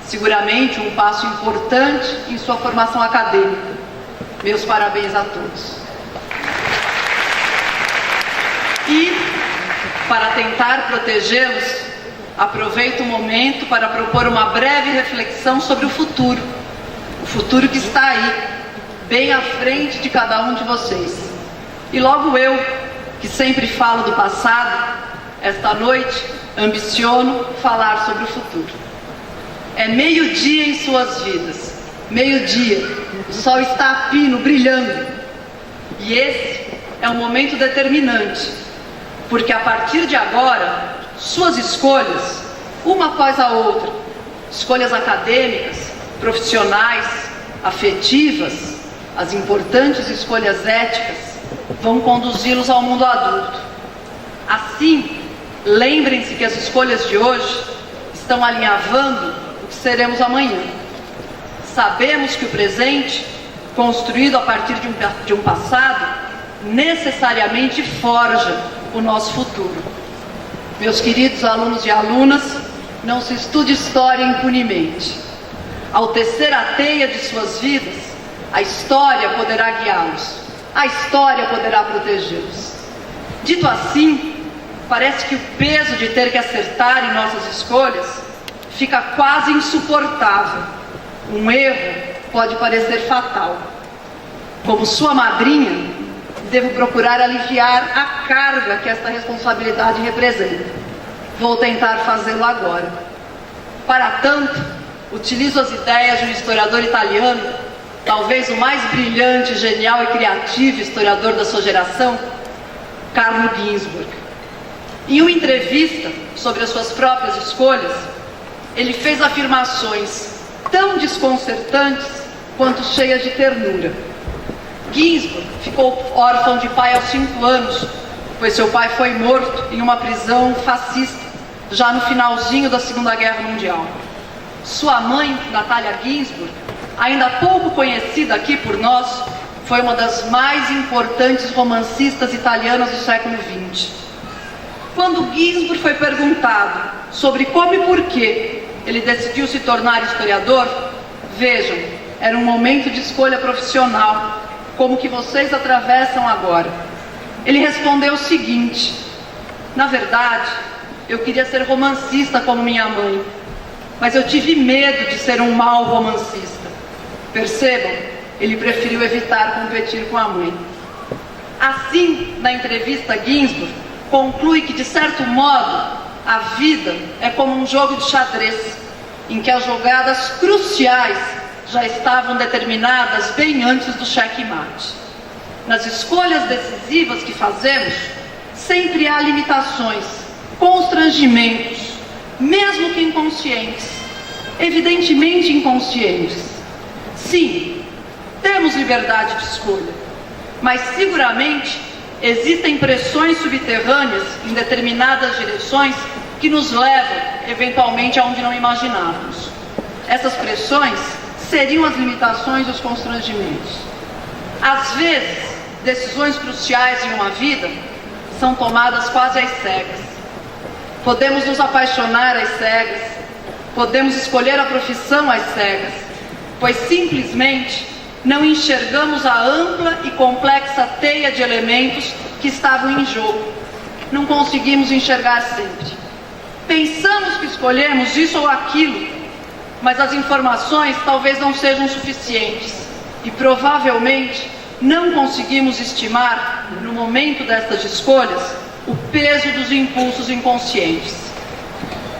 seguramente um passo importante em sua formação acadêmica. Meus parabéns a todos. E, para tentar protegê-los, aproveito o momento para propor uma breve reflexão sobre o futuro que está aí, bem à frente de cada um de vocês. E logo eu, que sempre falo do passado, esta noite ambiciono falar sobre o futuro. É meio-dia em suas vidas, meio-dia, o sol está a pino, brilhando. E esse é um momento determinante, porque a partir de agora, suas escolhas, uma após a outra, escolhas acadêmicas, profissionais, afetivas, as importantes escolhas éticas, vão conduzi-los ao mundo adulto. Assim, lembrem-se que as escolhas de hoje estão alinhavando o que seremos amanhã. Sabemos que o presente, construído a partir de um passado, necessariamente forja o nosso futuro. Meus queridos alunos e alunas, não se estude história impunemente. Ao tecer a teia de suas vidas, a história poderá guiá-los, a história poderá protegê-los. Dito assim, parece que o peso de ter que acertar em nossas escolhas fica quase insuportável. Um erro pode parecer fatal. Como sua madrinha, devo procurar aliviar a carga que esta responsabilidade representa. Vou tentar fazê-lo agora. Para tanto, utilizo as ideias de um historiador italiano, talvez o mais brilhante, genial e criativo historiador da sua geração, Carlo Ginzburg. Em uma entrevista sobre as suas próprias escolhas, ele fez afirmações tão desconcertantes quanto cheias de ternura. Ginzburg ficou órfão de pai aos 5 anos, pois seu pai foi morto em uma prisão fascista, já no finalzinho da Segunda Guerra Mundial. Sua mãe, Natalia Ginzburg, ainda pouco conhecida aqui por nós, foi uma das mais importantes romancistas italianas do século XX. Quando Ginzburg foi perguntado sobre como e por que ele decidiu se tornar historiador, vejam, era um momento de escolha profissional, como que vocês atravessam agora. Ele respondeu o seguinte: na verdade, eu queria ser romancista como minha mãe, mas eu tive medo de ser um mau romancista. Percebam, ele preferiu evitar competir com a mãe. Assim, na entrevista, Ginzburg conclui que, de certo modo, a vida é como um jogo de xadrez, em que as jogadas cruciais já estavam determinadas bem antes do checkmate. Nas escolhas decisivas que fazemos, sempre há limitações, constrangimentos, mesmo que inconscientes, evidentemente inconscientes. Sim, temos liberdade de escolha, mas seguramente existem pressões subterrâneas em determinadas direções que nos levam, eventualmente, aonde não imaginávamos. Essas pressões seriam as limitações e os constrangimentos. Às vezes, decisões cruciais em uma vida são tomadas quase às cegas. Podemos nos apaixonar às cegas, podemos escolher a profissão às cegas, pois simplesmente não enxergamos a ampla e complexa teia de elementos que estavam em jogo. Não conseguimos enxergar sempre. Pensamos que escolhemos isso ou aquilo, mas as informações talvez não sejam suficientes e provavelmente não conseguimos estimar, no momento destas escolhas, o peso dos impulsos inconscientes.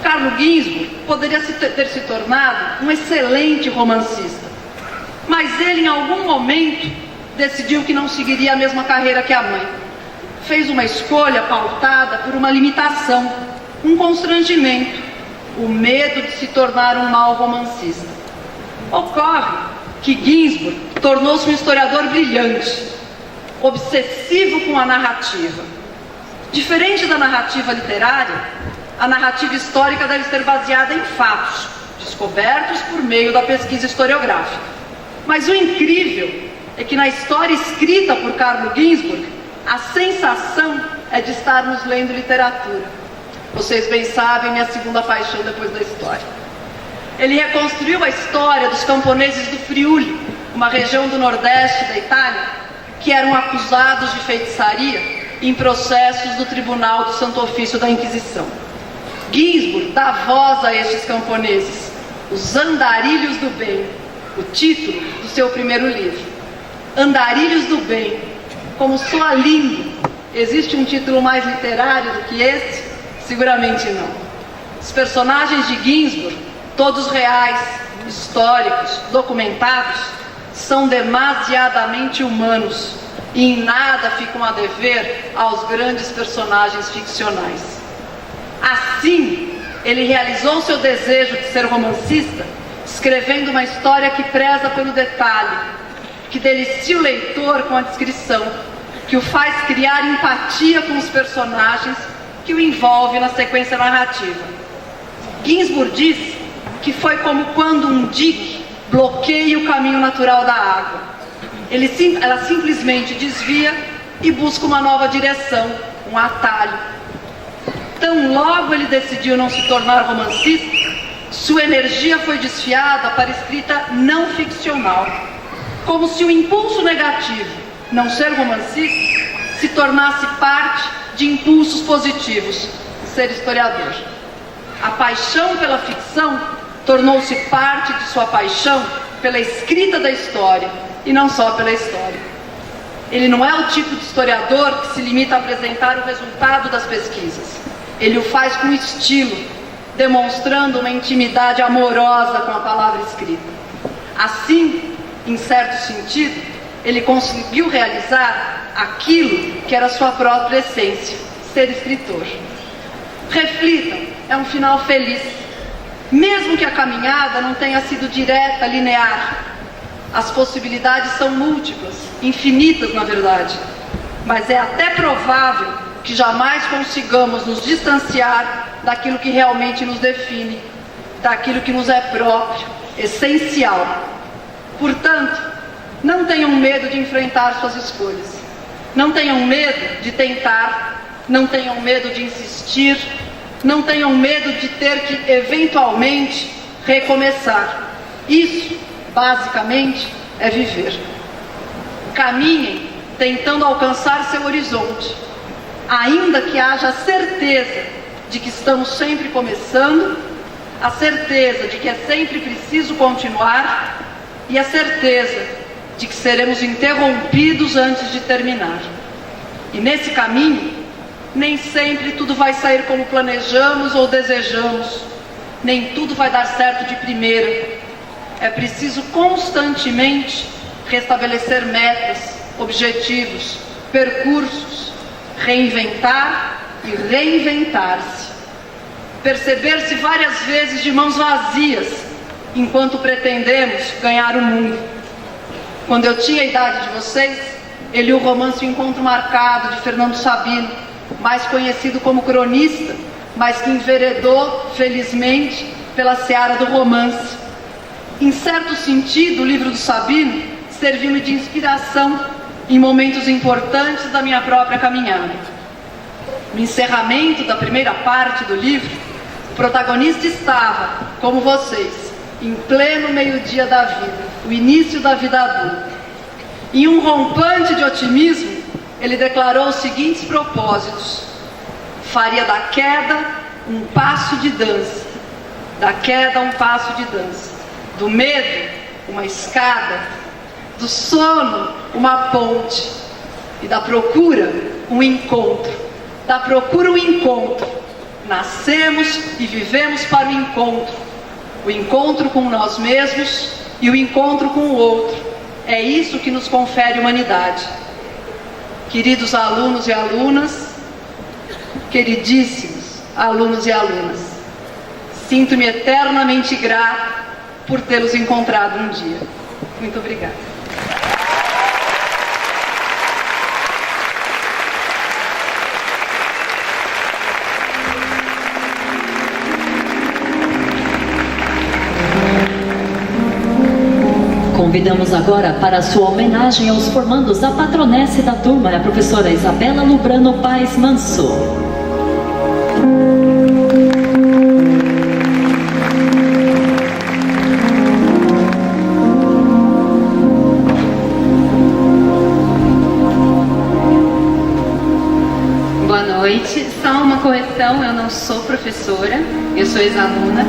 Carlo Ginzburg poderia ter se tornado um excelente romancista, mas ele, em algum momento, decidiu que não seguiria a mesma carreira que a mãe. Fez uma escolha pautada por uma limitação, um constrangimento. o medo de se tornar um mau romancista. Ocorre que Ginsburg tornou-se um historiador brilhante, obsessivo com a narrativa. Diferente da narrativa literária, a narrativa histórica deve ser baseada em fatos, descobertos por meio da pesquisa historiográfica. Mas o incrível é que na história escrita por Carlo Ginzburg, a sensação é de estarmos lendo literatura. Vocês bem sabem, minha segunda paixão depois da história. Ele reconstruiu a história dos camponeses do Friuli, uma região do nordeste da Itália, que eram acusados de feitiçaria em processos do Tribunal do Santo Ofício da Inquisição. Ginzburg dá voz a estes camponeses, os Andarilhos do Bem, o título do seu primeiro livro. Andarilhos do Bem, como soa lindo. Existe um título mais literário do que esse? Seguramente não. Os personagens de Ginzburg, todos reais, históricos, documentados, são demasiadamente humanos e em nada ficam a dever aos grandes personagens ficcionais. Assim, ele realizou seu desejo de ser romancista, escrevendo uma história que preza pelo detalhe, que delicia o leitor com a descrição, que o faz criar empatia com os personagens, que o envolve na sequência narrativa. Ginzburg diz que foi como quando um dique bloqueia o caminho natural da água. Ela simplesmente desvia e busca uma nova direção, um atalho. Tão logo ele decidiu não se tornar romancista, sua energia foi desviada para escrita não ficcional, como se o impulso negativo, não ser romancista, se tornasse parte de impulsos positivos, ser historiador. A paixão pela ficção tornou-se parte de sua paixão pela escrita da história, e não só pela história. Ele não é o tipo de historiador que se limita a apresentar o resultado das pesquisas. Ele o faz com estilo, demonstrando uma intimidade amorosa com a palavra escrita. Assim, em certo sentido, ele conseguiu realizar aquilo que era sua própria essência, ser escritor. Reflitam, é um final feliz. Mesmo que a caminhada não tenha sido direta, linear, as possibilidades são múltiplas, infinitas na verdade, mas é até provável que jamais consigamos nos distanciar daquilo que realmente nos define, daquilo que nos é próprio, essencial. Portanto, não tenham medo de enfrentar suas escolhas, não tenham medo de tentar, não tenham medo de insistir, não tenham medo de ter que eventualmente recomeçar. Isso, basicamente, é viver. Caminhem tentando alcançar seu horizonte, ainda que haja a certeza de que estamos sempre começando, a certeza de que é sempre preciso continuar e a certeza de que seremos interrompidos antes de terminar. E nesse caminho, nem sempre tudo vai sair como planejamos ou desejamos, nem tudo vai dar certo de primeira. É preciso constantemente restabelecer metas, objetivos, percursos, reinventar e reinventar-se. Perceber-se várias vezes de mãos vazias, enquanto pretendemos ganhar o mundo. Quando eu tinha a idade de vocês, eu li o romance O Encontro Marcado, de Fernando Sabino, mais conhecido como cronista, mas que enveredou, felizmente, pela seara do romance. Em certo sentido, o livro do Sabino serviu-me de inspiração em momentos importantes da minha própria caminhada. No encerramento da primeira parte do livro, o protagonista estava, como vocês, em pleno meio-dia da vida, o início da vida adulta. Em um rompante de otimismo, ele declarou os seguintes propósitos: faria da queda um passo de dança, da queda um passo de dança, do medo uma escada, do sono uma ponte e da procura um encontro. Da procura um encontro. Nascemos e vivemos para o encontro com nós mesmos e o encontro com o outro. É isso que nos confere humanidade. Queridos alunos e alunas, queridíssimos alunos e alunas, Sinto-me eternamente grata por tê-los encontrado um dia. Muito obrigada. Convidamos agora para a sua homenagem aos formandos a patronesse da turma, a professora Isabela Lubrano Paes Manso. Boa noite. Só uma correção, eu não sou professora, eu sou ex-aluna.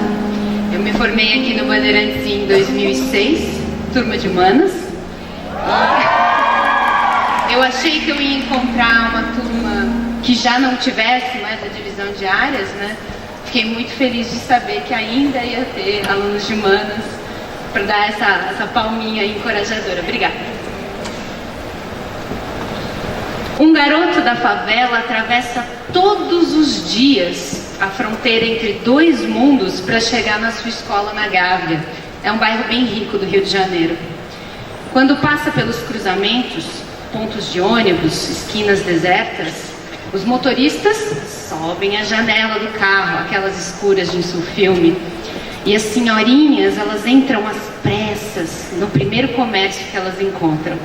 Eu me formei aqui no Bandeirantes em 2006. Turma de Humanas. Eu achei que eu ia encontrar uma turma que já não tivesse mais a divisão de áreas, né? Fiquei muito feliz de saber que ainda ia ter alunos de Humanas para dar essa palminha encorajadora. Obrigada. Um garoto da favela atravessa todos os dias a fronteira entre dois mundos para chegar na sua escola na Gávea. É um bairro bem rico do Rio de Janeiro. Quando passa pelos cruzamentos, pontos de ônibus, esquinas desertas, os motoristas sobem a janela do carro, aquelas escuras de um filme, e as senhorinhas, elas entram às pressas no primeiro comércio que elas encontram.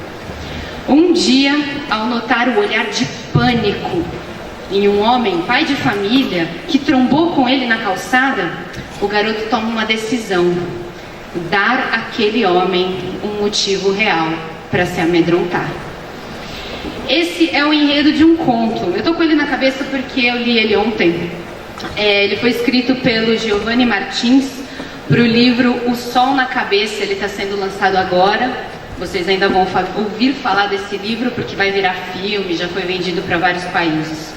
Um dia, ao notar o olhar de pânico em um homem, pai de família, que trombou com ele na calçada, o garoto toma uma decisão: dar àquele homem um motivo real para se amedrontar. Esse é o enredo de um conto. Eu estou com ele na cabeça porque eu li ele ontem. Ele foi escrito pelo Giovanni Martins para o livro O Sol na Cabeça. Ele está sendo lançado agora. Vocês ainda vão ouvir falar desse livro porque vai virar filme, já foi vendido para vários países.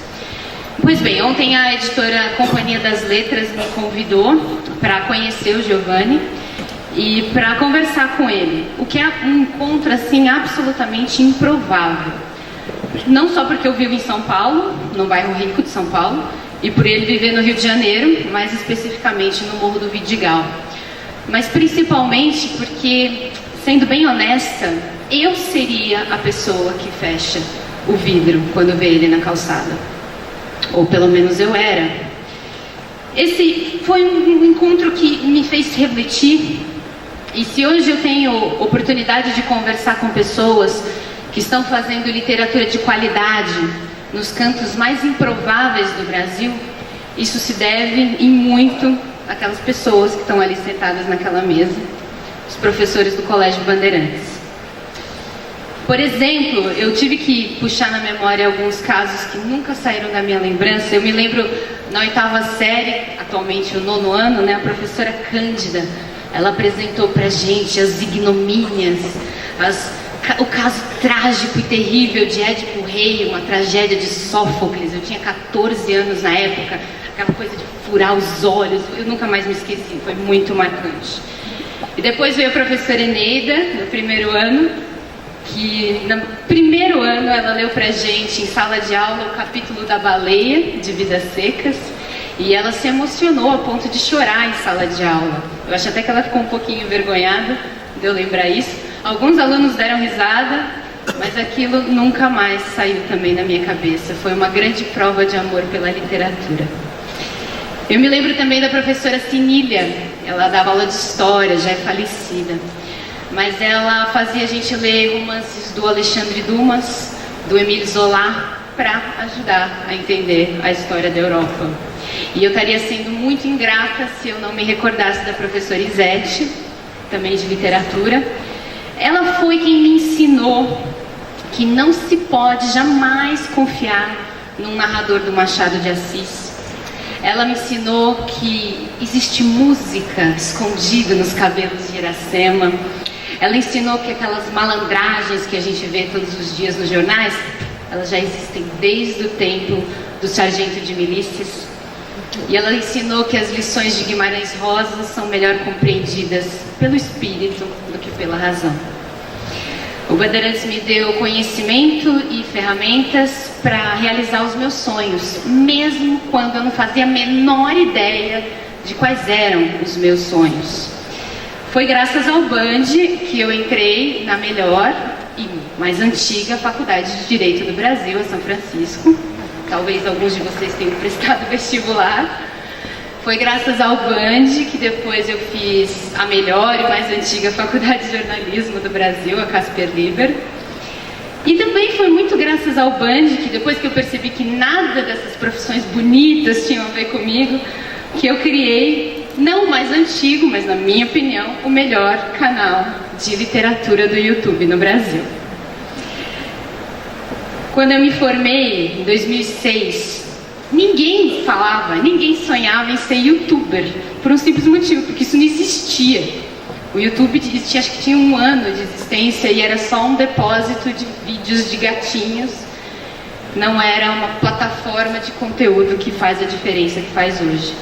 Pois bem, ontem a editora Companhia das Letras me convidou para conhecer o Giovanni e para conversar com ele, o que é um encontro assim absolutamente improvável. Não só porque eu vivo em São Paulo, no bairro rico de São Paulo, e por ele viver no Rio de Janeiro, mais especificamente no Morro do Vidigal, mas principalmente porque, sendo bem honesta, eu seria a pessoa que fecha o vidro quando vê ele na calçada, ou pelo menos eu era. Esse foi um encontro que me fez refletir. E se hoje eu tenho oportunidade de conversar com pessoas que estão fazendo literatura de qualidade nos cantos mais improváveis do Brasil, isso se deve em muito àquelas pessoas que estão ali sentadas naquela mesa, os professores do Colégio Bandeirantes. Por exemplo, eu tive que puxar na memória alguns casos que nunca saíram da minha lembrança. Eu me lembro, na 8ª série, atualmente o 9º ano, né, a professora Cândida, ela apresentou pra gente as ignomínias, o caso trágico e terrível de Édipo Rei, uma tragédia de Sófocles. Eu tinha 14 anos na época, aquela coisa de furar os olhos, eu nunca mais me esqueci, foi muito marcante. E depois veio a professora Eneida, no 1º ano, que no 1º ano ela leu pra gente em sala de aula o capítulo da baleia, de Vidas Secas, e ela se emocionou a ponto de chorar em sala de aula. Eu acho até que ela ficou um pouquinho envergonhada de eu lembrar isso. Alguns alunos deram risada, mas aquilo nunca mais saiu também da minha cabeça. Foi uma grande prova de amor pela literatura. Eu me lembro também da professora Sinília. Ela dava aula de história, já é falecida. Mas ela fazia a gente ler romances do Alexandre Dumas, do Émile Zola, para ajudar a entender a história da Europa. E eu estaria sendo muito ingrata se eu não me recordasse da professora Isete, também de literatura. Ela foi quem me ensinou que não se pode jamais confiar num narrador do Machado de Assis. Ela me ensinou que existe música escondida nos cabelos de Iracema. Ela ensinou que aquelas malandragens que a gente vê todos os dias nos jornais, elas já existem desde o tempo do sargento de milícias. E ela ensinou que as lições de Guimarães Rosa são melhor compreendidas pelo espírito do que pela razão. O Bandeirantes me deu conhecimento e ferramentas para realizar os meus sonhos, mesmo quando eu não fazia a menor ideia de quais eram os meus sonhos. Foi graças ao Band que eu entrei na melhor e mais antiga faculdade de Direito do Brasil, a São Francisco. Talvez alguns de vocês tenham prestado vestibular. Foi graças ao Band que depois eu fiz a melhor e mais antiga faculdade de jornalismo do Brasil, a Casper Liber. E também foi muito graças ao Band que depois que eu percebi que nada dessas profissões bonitas tinham a ver comigo, que eu criei, não o mais antigo, mas na minha opinião, o melhor canal de literatura do YouTube no Brasil. Quando eu me formei, em 2006, ninguém falava, ninguém sonhava em ser youtuber, por um simples motivo, porque isso não existia. O YouTube acho que tinha 1 ano de existência e era só um depósito de vídeos de gatinhos, não era uma plataforma de conteúdo que faz a diferença que faz hoje.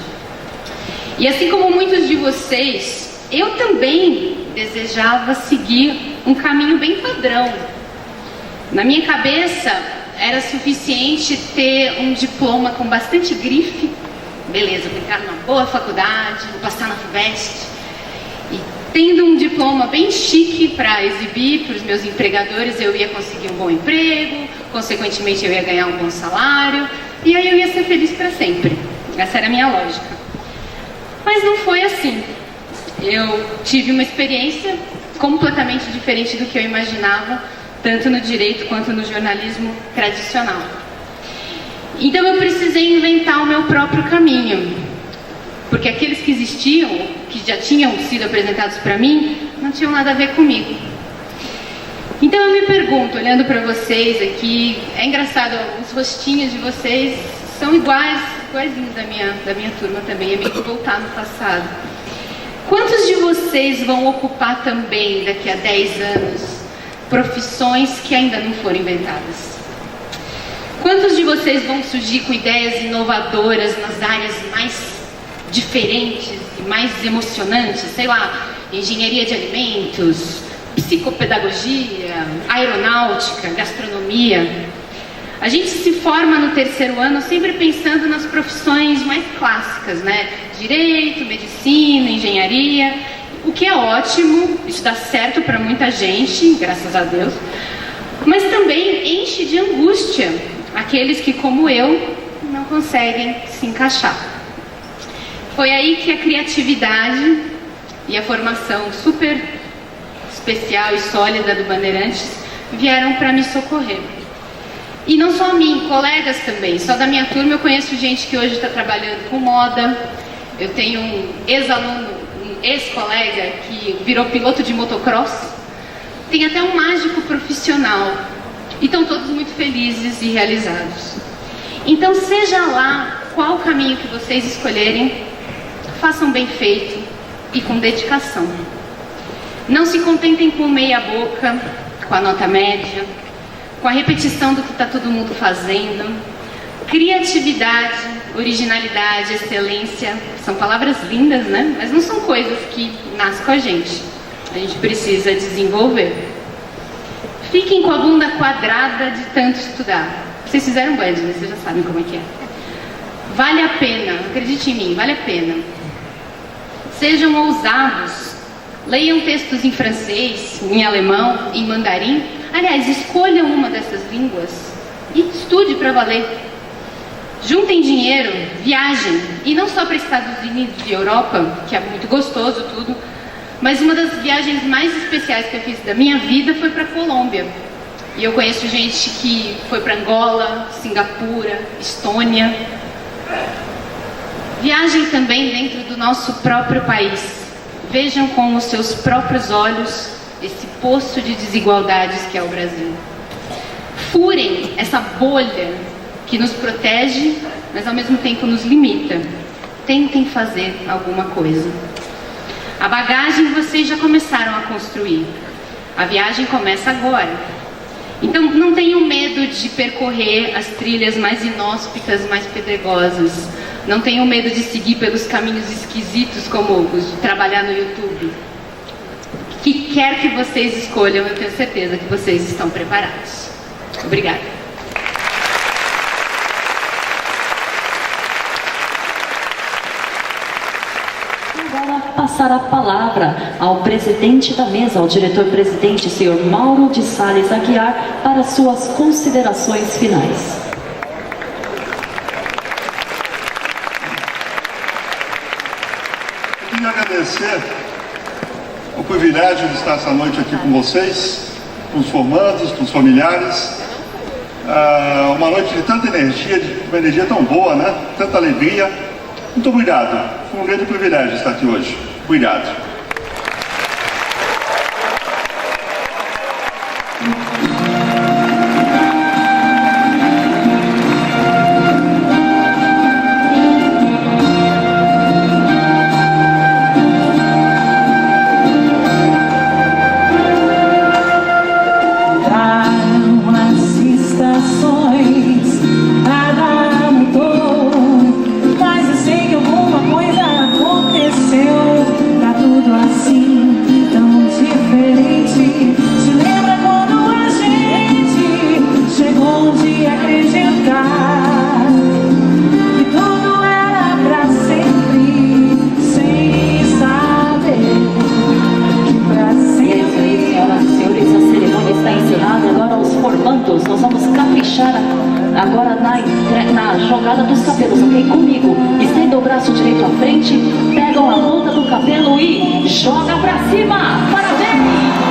E assim como muitos de vocês, eu também desejava seguir um caminho bem padrão. Na minha cabeça, era suficiente ter um diploma com bastante grife. Beleza, vou entrar numa boa faculdade, vou passar na FUVEST. E tendo um diploma bem chique para exibir para os meus empregadores, eu ia conseguir um bom emprego, consequentemente eu ia ganhar um bom salário, e aí eu ia ser feliz para sempre. Essa era a minha lógica. Mas não foi assim. Eu tive uma experiência completamente diferente do que eu imaginava, tanto no direito quanto no jornalismo tradicional. Então eu precisei inventar o meu próprio caminho, porque aqueles que existiam, que já tinham sido apresentados para mim, não tinham nada a ver comigo. Então eu me pergunto, olhando para vocês aqui, é engraçado, os rostinhos de vocês são iguaizinhos da minha turma também, é meio que voltar no passado. Quantos de vocês vão ocupar também, daqui a 10 anos, profissões que ainda não foram inventadas? Quantos de vocês vão surgir com ideias inovadoras nas áreas mais diferentes e mais emocionantes? Sei lá, engenharia de alimentos, psicopedagogia, aeronáutica, gastronomia. A gente se forma no 3º ano sempre pensando nas profissões mais clássicas, né? Direito, medicina, engenharia, o que é ótimo, isso dá certo para muita gente, graças a Deus, mas também enche de angústia aqueles que, como eu, não conseguem se encaixar. Foi aí que a criatividade e a formação super especial e sólida do Bandeirantes vieram para me socorrer. E não só a mim, colegas também. Só da minha turma eu conheço gente que hoje está trabalhando com moda. Eu tenho um ex-aluno, um ex-colega que virou piloto de motocross. Tem até um mágico profissional. E estão todos muito felizes e realizados. Então, seja lá qual caminho que vocês escolherem, façam bem feito e com dedicação. Não se contentem com meia boca, com a nota média, com a repetição do que está todo mundo fazendo. Criatividade, originalidade, excelência, são palavras lindas, né? Mas não são coisas que nascem com a gente. A gente precisa desenvolver. Fiquem com a bunda quadrada de tanto estudar. Vocês fizeram Band, né? Vocês já sabem como é que é. Vale a pena, acredite em mim, vale a pena. Sejam ousados. Leiam textos em francês, em alemão, em mandarim. Aliás, escolham uma dessas línguas e estude para valer. Juntem dinheiro, viajem. E não só para Estados Unidos e Europa, que é muito gostoso tudo, mas uma das viagens mais especiais que eu fiz da minha vida foi para a Colômbia. E eu conheço gente que foi para Angola, Singapura, Estônia. Viajem também dentro do nosso próprio país. Vejam com os seus próprios olhos esse poço de desigualdades que é o Brasil. Furem essa bolha que nos protege, mas ao mesmo tempo nos limita. Tentem fazer alguma coisa. A bagagem vocês já começaram a construir. A viagem começa agora. Então não tenham medo de percorrer as trilhas mais inóspitas, mais pedregosas. Não tenham medo de seguir pelos caminhos esquisitos, como os de trabalhar no YouTube. O que quer que vocês escolham, eu tenho certeza que vocês estão preparados. Obrigada. passar a palavra ao presidente da mesa, ao diretor-presidente, senhor Mauro de Sales Aguiar, para suas considerações finais. Eu queria agradecer o privilégio de estar essa noite aqui com vocês, com os formandos, com os familiares. Uma noite de tanta energia, uma energia tão boa, né? Tanta alegria. Muito obrigado. Foi um grande privilégio estar aqui hoje. Obrigado. Nós vamos caprichar agora na jogada dos cabelos, ok? Comigo. Estenda o braço direito à frente, pegam a ponta do cabelo e joga pra cima. Parabéns!